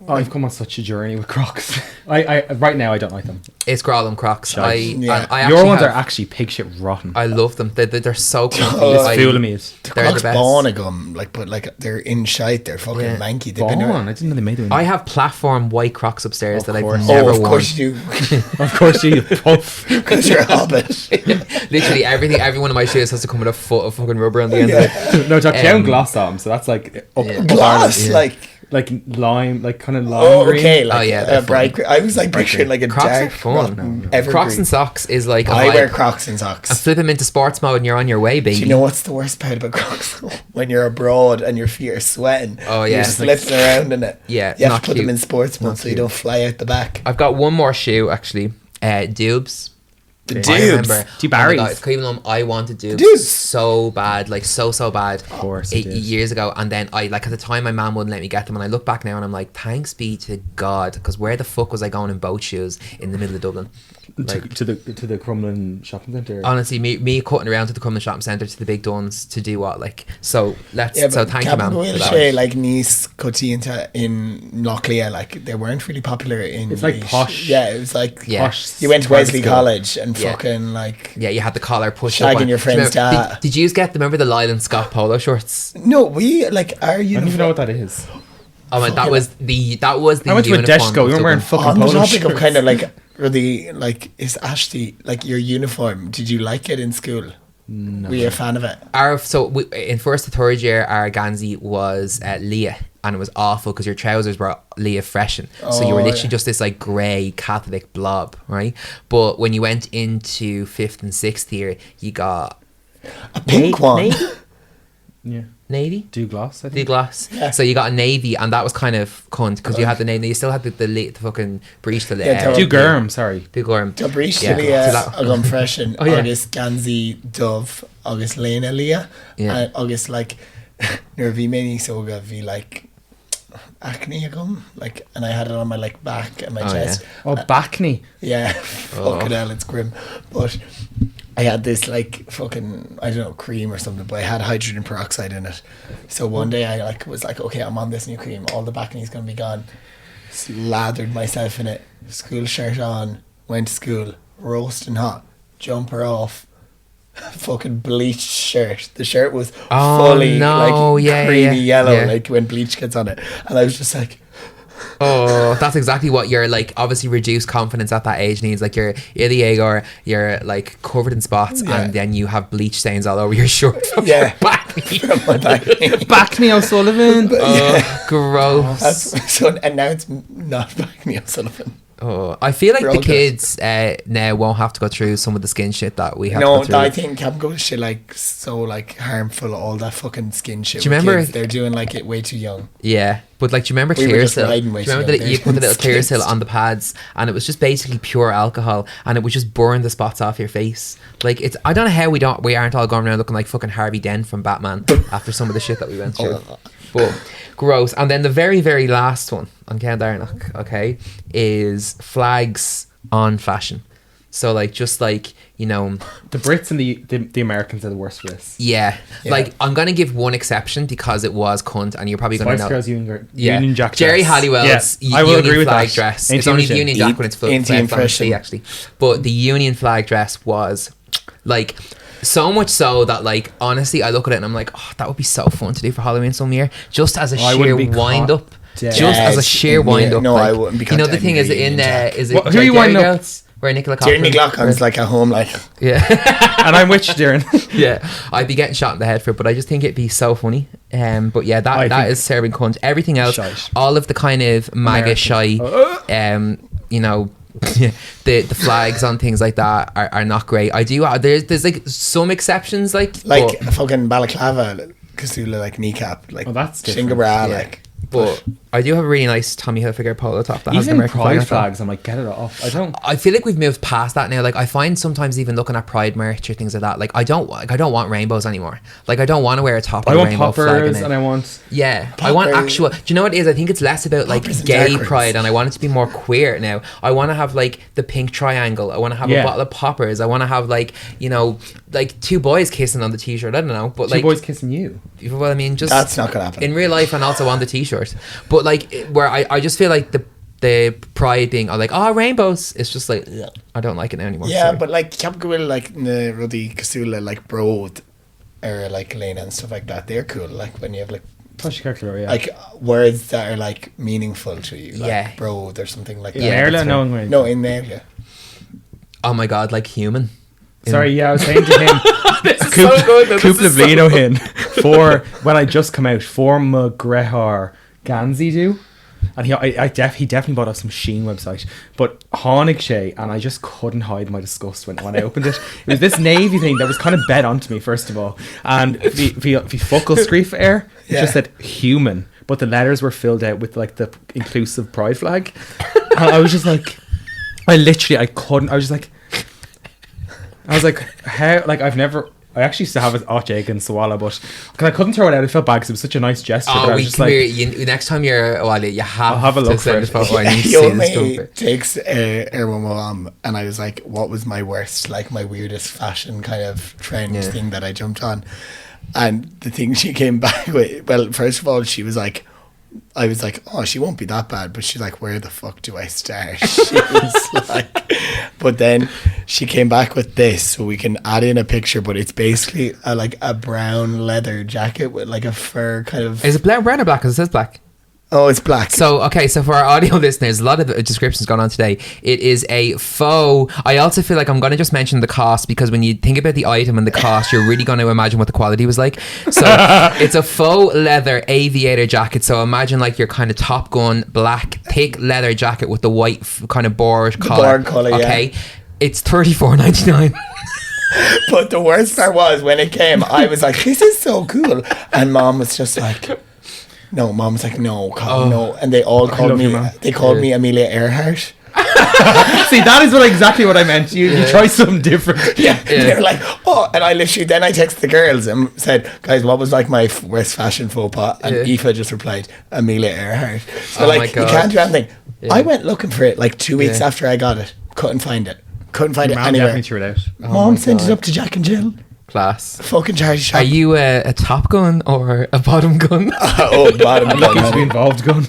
Oh, I've come on such a journey with Crocs. I right now I don't like them. It's Growlem Crocs. Shite. Yeah. I Your actually ones are have- actually pig shit rotten. I love them. They're so comfy. Oh, I- It's fooling me. It's They're the Crocs best. born a gum, like, but like they're in shite. They're fucking Yeah. manky. They've Born. been I didn't know they made them. I have platform white Crocs upstairs Of that I've course. never of worn. course you do, Of course you puff. because you're a hobbit. Literally every one of my shoes has to come with a foot of fucking rubber on the end of it. No, Jack Down Um, gloss on them, so that's like up, Yeah. up Gloss, Ireland. like lime, like kind of lime oh, green. okay, like Oh, yeah, they're bright. I was like picturing like a Crocs are dark fun. rotten evergreen. Crocs and socks is like a I vibe. wear Crocs and And socks. flip them into sports mode and you're on your way, baby. Do you know what's the worst part about Crocs? When you're abroad and your feet are sweating. Oh, yeah. You're slipping around in it. Yeah, You have not to put them cute. in sports mode Not so you cute. don't fly out the back. I've got one more shoe actually. Dubes. The I dubes. remember. Barry's. Oh my God, Cleveland, I wanted dubes Dubes. so bad, like so bad. Of course it is. years ago, and then I like at the time my mum wouldn't let me get them, and I look back now and I'm like, thanks be to God, because where the fuck was I going in boat shoes in the middle of Dublin? Like, to the Crumlin shopping centre. honestly, me cutting around to the Crumlin Shopping Centre to the big Duns to do what? Like, so let's. Yeah, so but thank you, Captain ma'am. for that. Wilshire, like Nice, Cotinta in Locklear, like they weren't really popular in. It's like Laois. posh. Yeah, it was like Yeah. Posh you went to private Wesley school. College and Yeah. fucking like. Yeah, you had the collar pushed Shagging up. on- your friend's Do you remember- dad. Did you get remember the Lyle and Scott polo shorts? No, we like our I don't even know uniform. what that is. Oh man, that Fucking- was the I went to a uniform desk go. of We weren't wearing Dublin. fucking On the polo topic of shirts. kind of like really like is Ashley like your uniform? Did you like it in school? No. Were you a fan of it? In first to third year, our Ganzi was Leah, and it was awful because your trousers were Leah freshen, so you were Oh, literally yeah. just this like grey Catholic blob, right? But when you went into fifth and sixth year, you got A pink one. Yeah. navy. Douglas, I think. Douglas. Yeah. So you got a navy, and that was kind of cunt because you had the navy. You still had the fucking breach to the Dugurm, sorry. Dugurm. Tá breach Yeah. to a gum freshen. Oh, yeah. Agus Ganzi Dove. Agus Lena Leah. Yeah. Agus like nervy many soga vi like acne gum like, and I had it on my like back and my chest. Oh, Backney. Yeah, fucking hell, it's grim. But I had this like fucking, I don't know, cream or something, but I had hydrogen peroxide in it. So one day I like was like, okay, I'm on this new cream, all the acne's gonna be gone. Slathered myself in it, school shirt on, went to school, roasting hot, jumper off, fucking bleached shirt. The shirt was fully like creamy yellow, like when bleach gets on it. And I was just like, oh, that's exactly what your like obviously reduced confidence at that age needs. Like you're or you're like covered in spots, and then you have bleach stains all over your shirt. Yeah, Backney. Backney O'Sullivan. Gross. And now it's not Backney O'Sullivan. Oh, I feel like the kids now won't have to go through some of the skin shit that we have to go through. No, I think Cap goes shit like so like harmful, all that fucking skin shit. Do you remember? Kids, they're doing like it way too young. Yeah, but like, do you remember Clearasil? Do you remember that you put a little Clearasil on the pads, and it was just basically pure alcohol, and it would just burn the spots off your face. Like it's, I don't know how we aren't all going around looking like fucking Harvey Dent from Batman after some of the shit that we went through. But gross. And then the very, very last one on Cian and Ciarán, okay, is flags on fashion. So like, just like, you know, the Brits and the Americans are the worst for this. Yeah. Like I'm gonna give one exception because it was cunt, and you're probably gonna know. Girls Union Jack dress. Jerry Halliwell's I will Union agree with flag that. dress. It's only the Union Jack when it's full actually. But the Union flag dress was like so much so that like honestly I look at it and I'm like, oh, that would be so fun to do for Halloween some year, just as a sheer wind up. Just as a sheer wind up. No, like, I wouldn't be. You know the thing is in is it who are you winding up? Where Nicola Jerry McLaughlin's like at home, like and I'm with you, Darren. Yeah, I'd be getting shot in the head for it, but I just think it'd be so funny. But yeah, that is serving cunt. Everything else, all of the kind of MAGA shy, you know, the flags on things like that are not great. I do. There's like some exceptions, like fucking balaclava, Cthulhu, like kneecap, like that's Shinga like. But I do have a really nice Tommy Hilfiger polo top that has the even American Pride flags. I'm like, get it off. I feel like we've moved past that now. Like I find sometimes even looking at Pride merch or things like that, like I don't want rainbows anymore. Like I don't want to wear a top with a rainbow flag in it. And I want I want actual. Do you know what it is? I think it's less about like gay pride, and I want it to be more queer now. I want to have like the pink triangle. I want to have a bottle of poppers. I want to have like, you know, like two boys kissing on the t-shirt. I don't know, but like two boys kissing you. Well, I mean, just that's not gonna happen in real life and also on the t-shirt. But like where I just feel like the pride thing, I'm like, oh, rainbows. It's just like I don't like it now anymore. Yeah, but like Cap Gorilla, like the Ruddy Cthulhu, like Broad or like Lena and stuff like that, they're cool. Like when you have like like words that are like meaningful to you, like Broad or something like that. No, in there. Oh my god, like human. Sorry, I was saying to him, Couple of Lino hin for when I just come out for McGrehar Ganzi do, and he definitely bought off some Shein website, but Hánig sé, and I just couldn't hide my disgust when I opened it. It was this navy thing that was kind of bet onto me first of all, and the focal screef air just said human, but the letters were filled out with like the inclusive pride flag, and I was just like, I was like, how, like I actually used to have it Ocheg and Sawala, but because I couldn't throw it out, I felt bad because it was such a nice gesture. Oh, next time you're you have. I'll have a look for it. Yomi takes Erwin and I was like, what was my worst, like my weirdest fashion kind of trend thing that I jumped on? And the thing she came back with, well, first of all, she was like, I was like, oh, she won't be that bad, but she's like, where the fuck do I start? She was like, but then she came back with this, so we can add in a picture, but it's basically like a brown leather jacket with like a fur kind of. Is it brown or black? Because it says black. Oh, it's black. So, okay, so for our audio listeners, a lot of descriptions going on today. It is a faux. I also feel like I'm going to just mention the cost, because when you think about the item and the cost, you're really going to imagine what the quality was like. So it's a faux leather aviator jacket. So imagine like your kind of Top Gun black thick leather jacket with the white kind of board collar. Okay, it's $34.99. But the worst part was when it came, I was like, this is so cool. And Mom was just like, no. Mom was like, no, Colin, no. And they all called me, they called me Amelia Earhart. See, that is exactly what I meant. You try something different. Yeah. They were like, oh, and I literally, then I texted the girls and said, guys, what was like my worst fashion faux pas? And Aoife just replied, Amelia Earhart. So like, you can't do anything. I went looking for it like 2 weeks after I got it. Couldn't find it anywhere. Definitely threw it out. Mom sent it up to Jack and Jill. Class. Fucking charity shop. Are you a top gun or a bottom gun? Bottom gun. Lucky to be involved gun.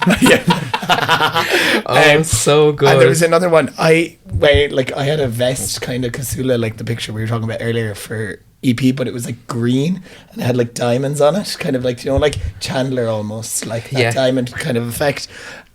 So good. And there was another one. I had a vest kind of Kasula, like the picture we were talking about earlier for EP, but it was like green and it had like diamonds on it, kind of like, you know, like Chandler almost, like that diamond kind of effect.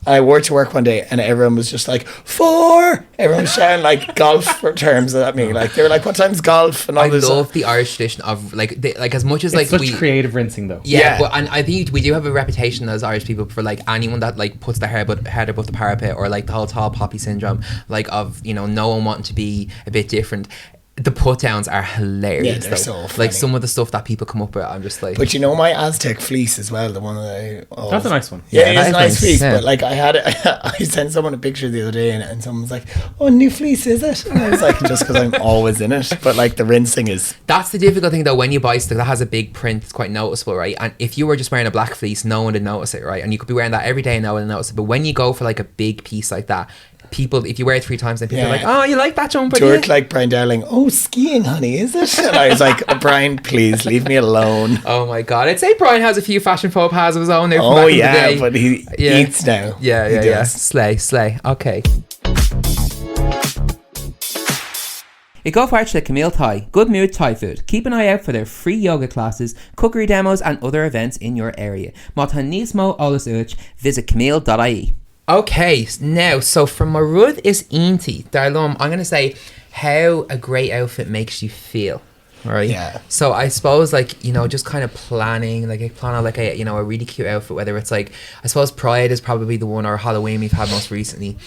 I wore it to work one day and everyone was just like, 4! Everyone was shouting like golf terms at me. Like they were like, what time's golf? And all I this love the Irish tradition of like as much as it's like such creative rinsing though. But and I think we do have a reputation as Irish people for like anyone that like puts their head above the parapet, or like the whole tall poppy syndrome, like of, you know, no one wanting to be a bit different. The put downs are hilarious. Yeah, they're so funny. Like some of the stuff that people come up with, I'm just like. But you know my Aztec fleece as well, the one that I. That's a nice one. Yeah, it's a nice fleece. Yeah. But like I had it, I sent someone a picture the other day, and someone was like, "Oh, new fleece, is it?" And I was like, "Just because I'm always in it." But like the rinsing is. That's the difficult thing though. When you buy stuff that has a big print, it's quite noticeable, right? And if you were just wearing a black fleece, no one would notice it, right? And you could be wearing that every day and no one would notice it. But when you go for like a big piece like that, people, if you wear it 3 times, then people are like, oh, you like that jumper? George, like Brian Darling, oh, skiing, honey, is it? And I was like, oh, Brian, please leave me alone. Oh my God. I'd say Brian has a few fashion faux pas of his own there. Oh yeah, but he eats now. Yeah. Slay. Okay. I go for the Camille Thai, Good Mood Thai Food. Keep an eye out for their free yoga classes, cookery demos and other events in your area. Motanismo Olas Uch, visit camille.ie. Okay, now, so from my Rud is Inti, Darlum, I'm going to say how a great outfit makes you feel. Right. Yeah. So I suppose, like, you know, just kind of planning, like a, you know, a really cute outfit, whether it's like, I suppose Pride is probably the one, or Halloween we've had most recently.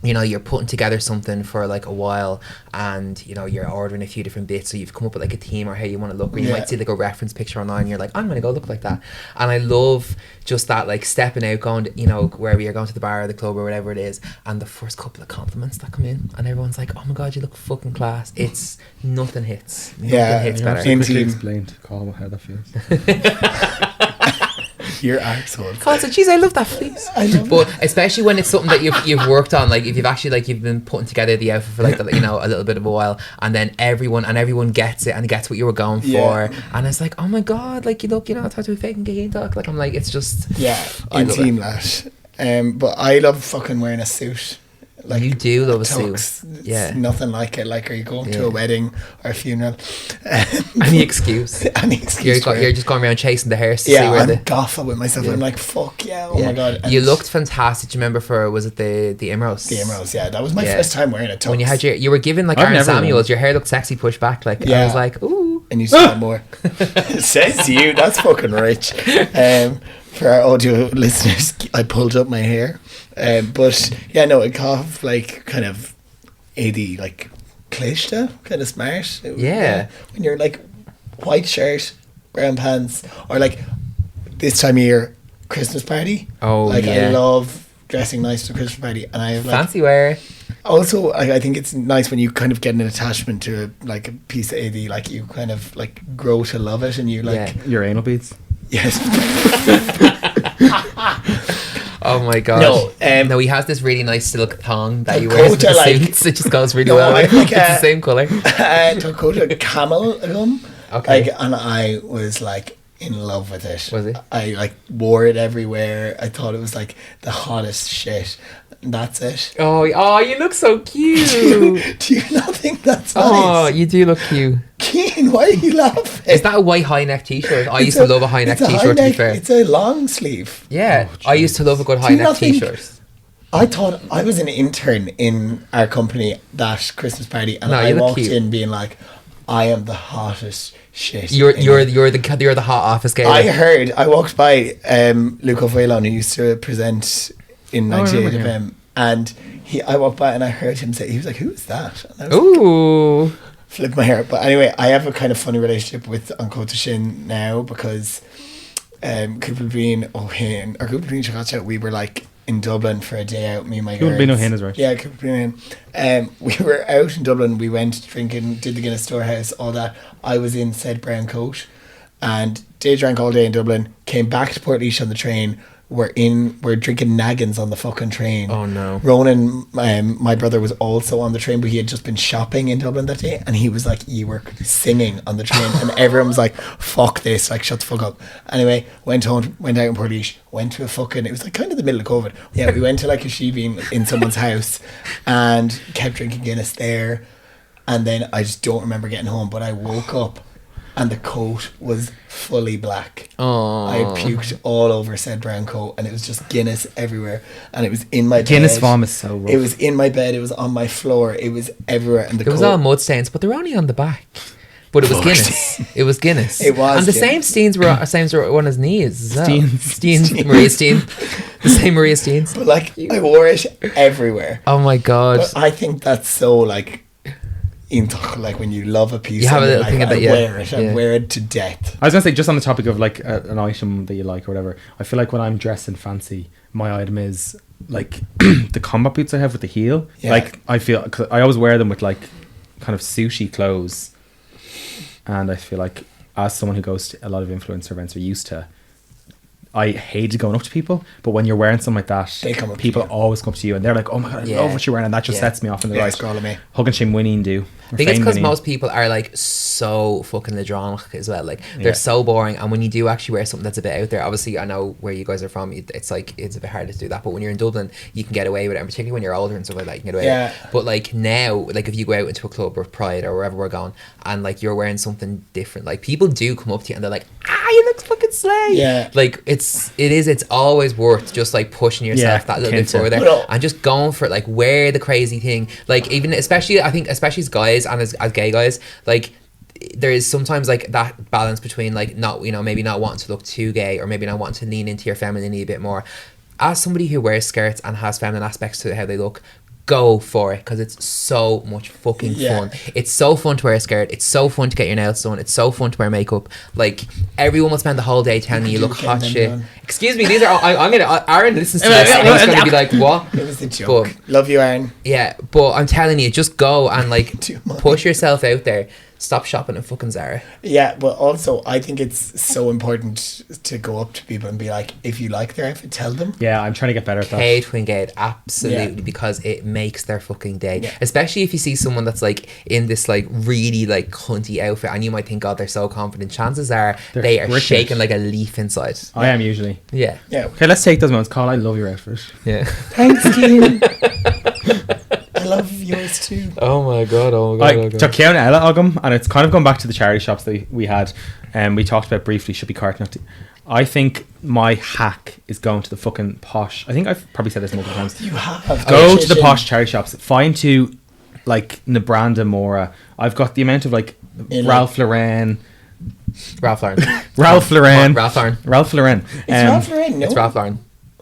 You know, you're putting together something for like a while and, you know, you're ordering a few different bits, so you've come up with like a theme or how you want to look, or you might see like a reference picture online and you're like, I'm going to go look like that. And I love just that, like, stepping out, going, you know, wherever you're going, to the bar or the club or whatever it is, and the first couple of compliments that come in and everyone's like, oh my God, you look fucking class. It's nothing hits. Nothing hits better. Quickly explained Colin how that feels. Your arsehole. Colin said, geez, I love that fleece. But especially when it's something that you've worked on, like if you've actually, like, you've been putting together the outfit for like you know, a little bit of a while, and then everyone gets it and gets what you were going for, and it's like, oh my God, like, you look, you know, I thought to be fake and gay talk. Like, I'm like, it's just I'm team that. But I love fucking wearing a suit. Like, you do love a tux. suit. It's nothing like it. Like, are you going to a wedding or a funeral? Any excuse. You're just going around chasing the hearse to see where I'm goffa with myself. I'm like, fuck yeah, oh my God. And you looked fantastic. Do you remember for, was it the Imros? The Imros, yeah. That was my first time wearing a tux. When you were given like Aaron Samuels, your hair looked sexy pushed back. Like, I was like, ooh. And you saw more. Says you, that's fucking rich. For our audio listeners, I pulled up my hair. But yeah, no, it got like kind of AD, like clishta, kind of smart. When you're like white shirt, brown pants, or like this time of year, Christmas party. I love dressing nice for Christmas party, and I have like fancy wear. Also, I think it's nice when you kind of get an attachment to like a piece of AD, like you kind of like grow to love it, and you like your anal beads. Yes. Oh my God. No, he has this really nice silk thong that he wears with the suits. It just goes really well. It's the same colour. Dakota camel gum. Okay. Like, and I was like in love with it. Was it? I like wore it everywhere. I thought it was like the hottest shit. And that's it. Oh, you look so cute. Do you not think that's nice? Oh, you do look cute. Keen, why are you laughing? Is that a white high neck t-shirt? I used to love a high neck t-shirt, to be fair. It's a long sleeve. Yeah, I used to love a good high neck t-shirt. I thought I was an intern in our company that Christmas party, and I walked in being like, I am the hottest shit. You're the hot office guy. I walked by Luca Voilon, who used to present in 98 FM, and I walked by and I heard him say, he was like, who is that? And I was ooh. flip my hair. But anyway, I have a kind of funny relationship with An Cóta Sin now because Cúpla Bhín ó Hin, or Cúpla Bhín Chagacha, we were like in Dublin for a day out, me and my Cúpla girls. Bhín ó Hin is right. Yeah, Cúpla Bhín ó Hin. We were out in Dublin, we went drinking, did the Guinness Storehouse, all that. I was in said brown coat and day drank all day in Dublin, came back to Portlaoise on the train. We're drinking naggins on the fucking train. Oh no. Ronan, my brother, was also on the train, but he had just been shopping in Dublin that day, and he was like, you were singing on the train, and everyone was like, fuck this, like, shut the fuck up. Anyway, went home, went out in Portlaoise, went to a fucking, it was like kind of the middle of COVID. Yeah, we went to like a shebeen in someone's house and kept drinking Guinness there, and then I just don't remember getting home, but I woke up and the coat was fully black. Oh. I had puked all over said brown coat, and it was just Guinness everywhere. And it was in my bed. Guinness vom is so rough. It was in my bed. It was on my floor. It was everywhere. And It was all mud stains, but they were only on the back. But it was Guinness. It was Guinness. It was. And the Guinness. same stains were on his knees as well. Stains. Maria Steen. The same Maria Steens. But like, I wore it everywhere. Oh my God. But I think that's so like, like when you love a piece, You have a and little like, thing of I that, yeah. wear it. I Yeah. wear it to death. I was gonna say, just on the topic of like an item that you like or whatever, I feel like when I'm dressed in fancy, my item is like the combat boots I have with the heel. Yeah. Like I feel, cause I always wear them with like kind of sushi clothes, and I feel like as someone who goes to a lot of influencer events are used to, I hated going up to people, but when you're wearing something like that, They come up to people you. always come up to you and they're like, oh my God, I Yeah. love what you're wearing, and that just Yeah. sets me off in the Yeah, right. scroll at me. Hug and Shane Winnie do. I think it's because most people are like so fucking ledronic as well. Like they're Yeah. so boring, and when you do actually wear something that's a bit out there, obviously I know where you guys are from. It's like it's a bit harder to do that. But when you're in Dublin, you can get away with it, and particularly when you're older and stuff like that, you can get away Yeah. with it. But like now, like if you go out into a club or Pride or wherever we're going, and like you're wearing something different, like people do come up to you and they're like, you look fucking slay. Yeah. Like it's always worth just like pushing yourself Yeah, that little bit kinda. further Well, and just going for it. Like wear the crazy thing. Like even especially as guys and as gay guys, like there is sometimes like that balance between like not, you know, maybe not wanting to look too gay or maybe not wanting to lean into your femininity a bit more. As somebody who wears skirts and has feminine aspects to how they look, go for it, because it's so much fucking fun. It's so fun to wear a skirt. It's so fun to get your nails done. It's so fun to wear makeup. Like everyone will spend the whole day telling you look hot shit. Excuse me, these are I'm gonna Aaron listens to this and he's gonna be like, what? It was a joke. But- Love you, Aaron. Yeah, but I'm telling you, just go and like Too much. push yourself out there. Stop shopping at fucking Zara. Yeah, but also I think it's so important to go up to people and be like, if you like their outfit, tell them. Yeah, I'm trying to get better at that. Kate Wingate, absolutely, Yeah. because it makes their fucking day. Yeah. Especially if you see someone that's like in this like really like cunty outfit and you might think, God, they're so confident. Chances are They're they are wicked. shaking like a leaf inside. I am usually. Yeah. Yeah. Okay, let's take those moments. Carl, I love your outfit. Yeah. Thanks, Cian. I love yours too. Oh my God. Tá ceann eile agam, and it's kind of going back to the charity shops that we had, and we talked about briefly. Should be carting. I think my hack is going to the fucking posh. I think I've probably said this multiple times. You have. Go to the posh charity shops. Find two, like Nabranda Mora. I've got the amount of like Ralph Lauren. Ralph Lauren. Ralph Lauren. Ralph Lauren. Ralph Lauren. It's Ralph Lauren, no? It's Ralph Lauren.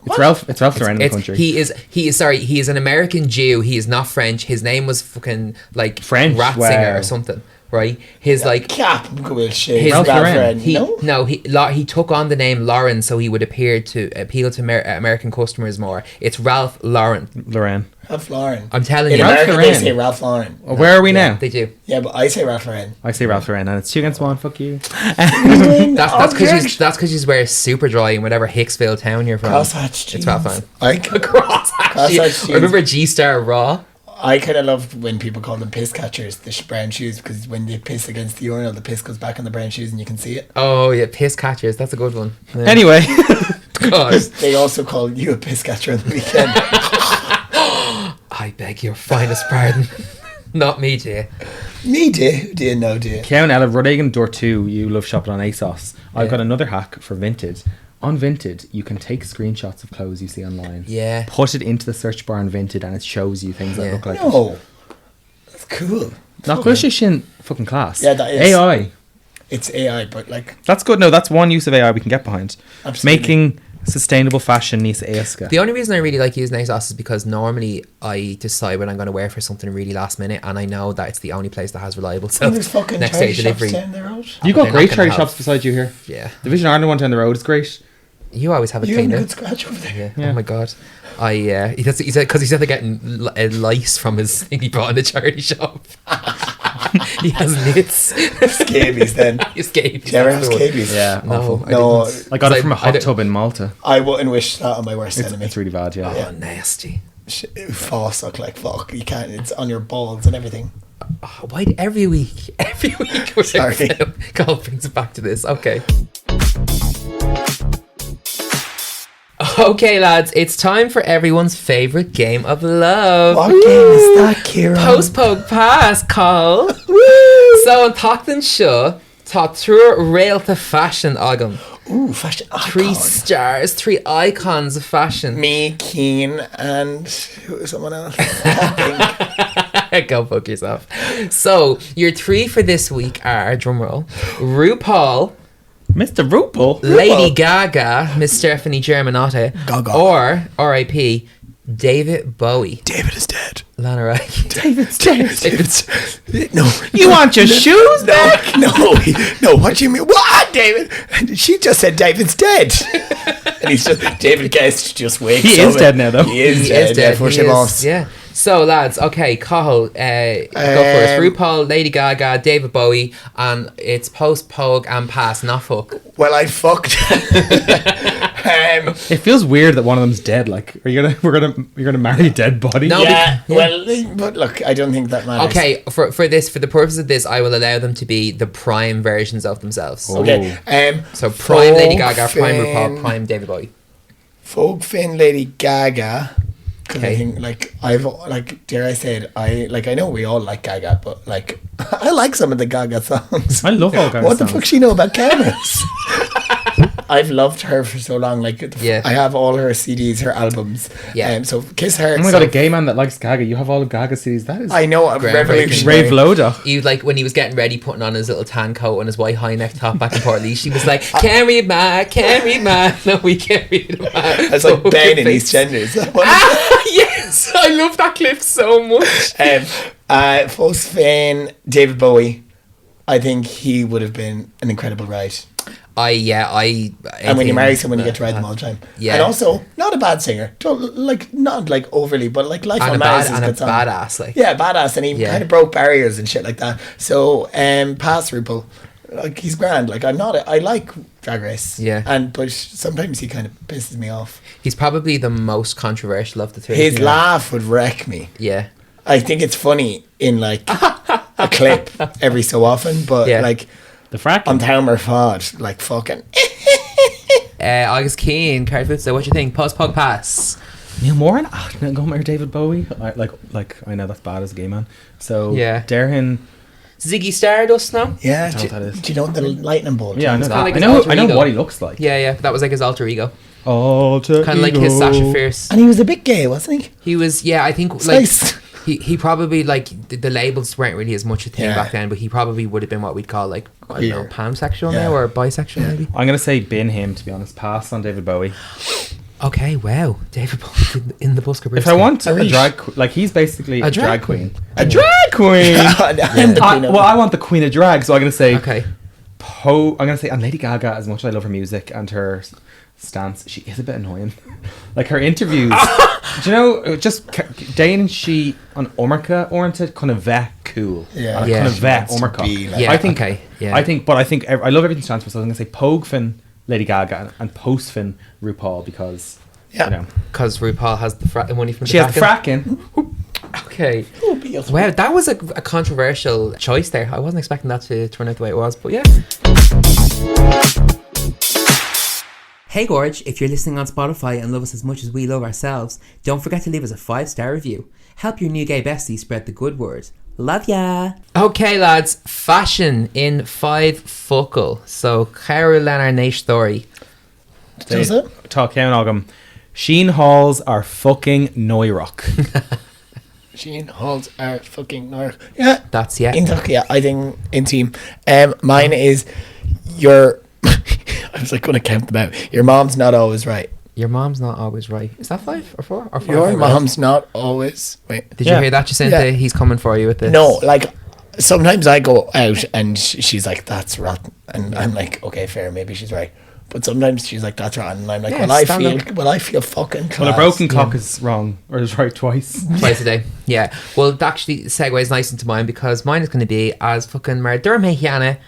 It's Ralph Lauren in the country. He is an American Jew. He is not French. His name was fucking like French, Ratzinger wow. or something, right? His like Cap will shade. his Ralph Lauren. He took on the name Lauren so he would appear to appeal to American customers more. It's Ralph Lauren. Lauren. Ralph Lauren. I'm telling In you. America, Ralph they Lauren. say Ralph Lauren. Where are we now? They do. Yeah, but I say Ralph Lauren. I say Ralph Lauren, and it's 2 against 1. Fuck you. That's because you wear super dry in whatever Hicksville town you're from. Crosshatch jeans. It's Ralph Lauren. Crosshatch Crosshatch. jeans. I remember G Star Raw. I kind of loved when people call them piss catchers, the brown shoes, because when they piss against the urinal, the piss goes back on the brown shoes and you can see it. Oh yeah, piss catchers. That's a good one. Yeah. Anyway. God. They also call you a piss catcher on the weekend. I beg your finest pardon. Not me, dear. Me, dear. Dear, no, dear. Cian Ella, Rudagan Door 2, you love shopping on ASOS. I've Yeah. got another hack for Vinted. On Vinted, you can take screenshots of clothes you see online. Yeah. Put it into the search bar on Vinted and it shows you things that Yeah. look like it. No. That's cool. Not good shin fucking class. Yeah, that is. AI. It's AI, but like, That's good. No, that's one use of AI we can get behind. absolutely. Making Sustainable fashion needs ASCA. The only reason I really like using ASOS is because normally I decide when I'm going to wear for something really last minute, and I know that it's the only place that has reliable And there's fucking next charity day shops delivery. down the road. You They're got not great gonna charity have- shops beside you here. Yeah, The Vision Ireland one down the road is great. you always have it You have a cleaned good out. scratch over there. Yeah. Yeah. Oh my god. He said because he's after getting lice from his thing he bought in the charity shop. He has nits. Scabies then. Scabies. Do you ever have That's the one. scabies? Yeah, No, awful. No, I got it from a I hot don't- tub in Malta. I wouldn't wish that on my worst enemy. It's really bad, yeah. Oh, nasty. False look like fuck. You can't. It's on your balls and everything. Oh, why every week we're Sorry. Carl brings it back to this. Okay. Okay, lads, it's time for everyone's favourite game of love. What game is that, Ciarán? Post poke pass, Carl. Woo! So, an Tachtan Shaw, tá true realta fashion agam. Ooh, fashion. Oh, 3 God. stars, 3 icons of fashion. Me, Keen, and who was someone else? Go fuck yourself. So, your 3 for this week are, drumroll, RuPaul, Mr. RuPaul. Lady Gaga, Miss Stephanie Germanotta, Gaga. or R.I.P. David Bowie. David is dead. Lana Ray. David's dead. No. You want your shoes back? No. What do you mean? What, David? She just said David's dead. And he's just, David Guest just wakes up. He is dead now, though. He is dead. He is, yeah. So, lads, okay, Cathal, go first. RuPaul, Lady Gaga, David Bowie, and it's post, pogue, and pass, not fuck. Well, I fucked. It feels weird that one of them's dead. Like, you're gonna marry a dead body? No. Yeah, Yeah. well, but look, I don't think that matters. Okay, for the purpose of this, I will allow them to be the prime versions of themselves. Oh. Okay. So prime Lady Folk Gaga, prime Finn- RuPaul, prime David Bowie. Folk Finn, Lady Gaga. Because I Okay. think, dare I say it, I know we all like Gaga, but, like, I like some of the Gaga songs. I love all Gaga What the songs. fuck she know about cameras? I've loved her for so long. Like, Yeah. I have all her CDs, her albums. Yeah. So kiss her. Oh my so, god, a gay man that likes Gaga. You have all of Gaga CDs. That is I know, a Groundbreaking. revolutionary. Rave Loda. He like when he was getting ready, putting on his little tan coat and his white high neck top back in Portlaoise. She was like, "Can't read ma, can't read ma." No, we can't read ma. It's like Ben in EastEnders. Yes, I love that clip so much. Fost Finn, David Bowie. I think he would have been an incredible ride. And when you marry someone, you get to ride them all the time. Yeah. And also, not a bad singer. Not like overly, but like Life on Mars is a good song. badass, like. Yeah, badass, and he Yeah. kind of broke barriers and shit like that. So, pass RuPaul, like he's grand. Like I like Drag Race. Yeah. but sometimes he kind of pisses me off. He's probably the most controversial of the three. His laugh would wreck me. Yeah. I think it's funny in like a clip every so often, but Yeah. like The frack. on Tower Fod, like fucking. August Keane, Carrie Footstool, what do you think? Post pug pass. Neil Moran. Go marry David Bowie. I know that's bad as a gay man. So Yeah. Darren. Ziggy Stardust now? Yeah, know what that is. do you know the lightning bolt? Yeah, I know It's that. kinda like I his know. alter I know ego. what he looks like. Yeah, that was like his alter ego. Alter Kind of like his ego. Sasha Fierce. And he was a bit gay, wasn't he? He was, I think, It's like, nice. he probably, like, the labels weren't really as much a thing Yeah. back then, but he probably would have been what we'd call, like, I don't know, Queer. pansexual Yeah. now, or bisexual maybe. I'm gonna say bin him, to be honest. Pass on David Bowie. Okay, wow. David Bowie in the Busker If I want a Arish. drag, like he's basically a drag drag queen. A drag queen. I'm the queen of I want the queen of drag, so I'm gonna say. Okay. I'm gonna say, and Lady Gaga, as much as I love her music and her stance, she is a bit annoying. Like her interviews, do you know, just Dane and she on Omrka oriented kind of vet cool. Yeah. And Yeah. kind of She vet wants to Omrka. be like- Yeah, I think. okay, yeah. I think I love everything she stands for. So I'm gonna say Pogue Fin, Lady Gaga, and Post Fin, RuPaul, because Yeah. you know Because RuPaul has the money from she the has the fracking. fracking. Okay. Oh, be us. Wow, that was a controversial choice there. I wasn't expecting that to turn out the way it was, but yeah. Hey Gorge, if you're listening on Spotify and love us as much as we love ourselves, don't forget to leave us a 5-star review. Help your new gay bestie spread the good word. Love ya! Okay lads, fashion in 5 focal. So, Carol and our niche story. Does it? Talk down Ogum. Sheen Halls are fucking Noirok. Sheen Halls are fucking North. Yeah. That's I think in team. Mine is your. I was like going to count them out. Your mom's not always right. Your mom's not always right. Is that 5 or 4 or 4? Your mom's not always. Wait. Did you hear that, Jacinta? He's coming for you with this. No, like sometimes I go out and she's like, "That's rotten," and I'm like, "Okay, fair, maybe she's right." But sometimes she's like, "That's rotten," and I'm like, "Well, I feel fucking class." Well, a broken clock is wrong, or is right twice. Twice a day. Yeah. Well, that actually segues nice into mine, because mine is going to be as fucking mar Dermot Hiana.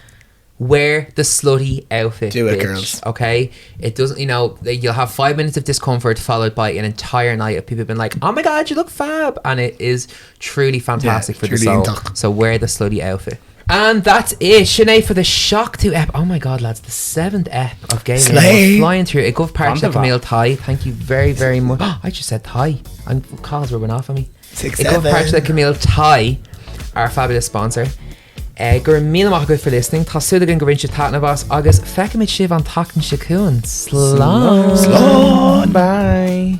Wear the slutty outfit. Do it, bitch, girls. Okay? It doesn't, you'll have 5 minutes of discomfort followed by an entire night of people being like, "Oh my god, you look fab," and it is truly fantastic for the soul. So wear the slutty outfit. And that's it, Sinead, for the Seachtú ep. Oh my god, lads, the 7th ep of Gaylinn. We're flying through a good part of Camille Thai. Thank you very, very much. I just said Thai. And Carl's rubbing off on me. 6, a good part of Camille Thai, our fabulous sponsor. Gur míle maith agat for listening. Tá súlagan go rinne se tána bhas agus feicimid sibh an tachtan se cúin. Slán. Bye.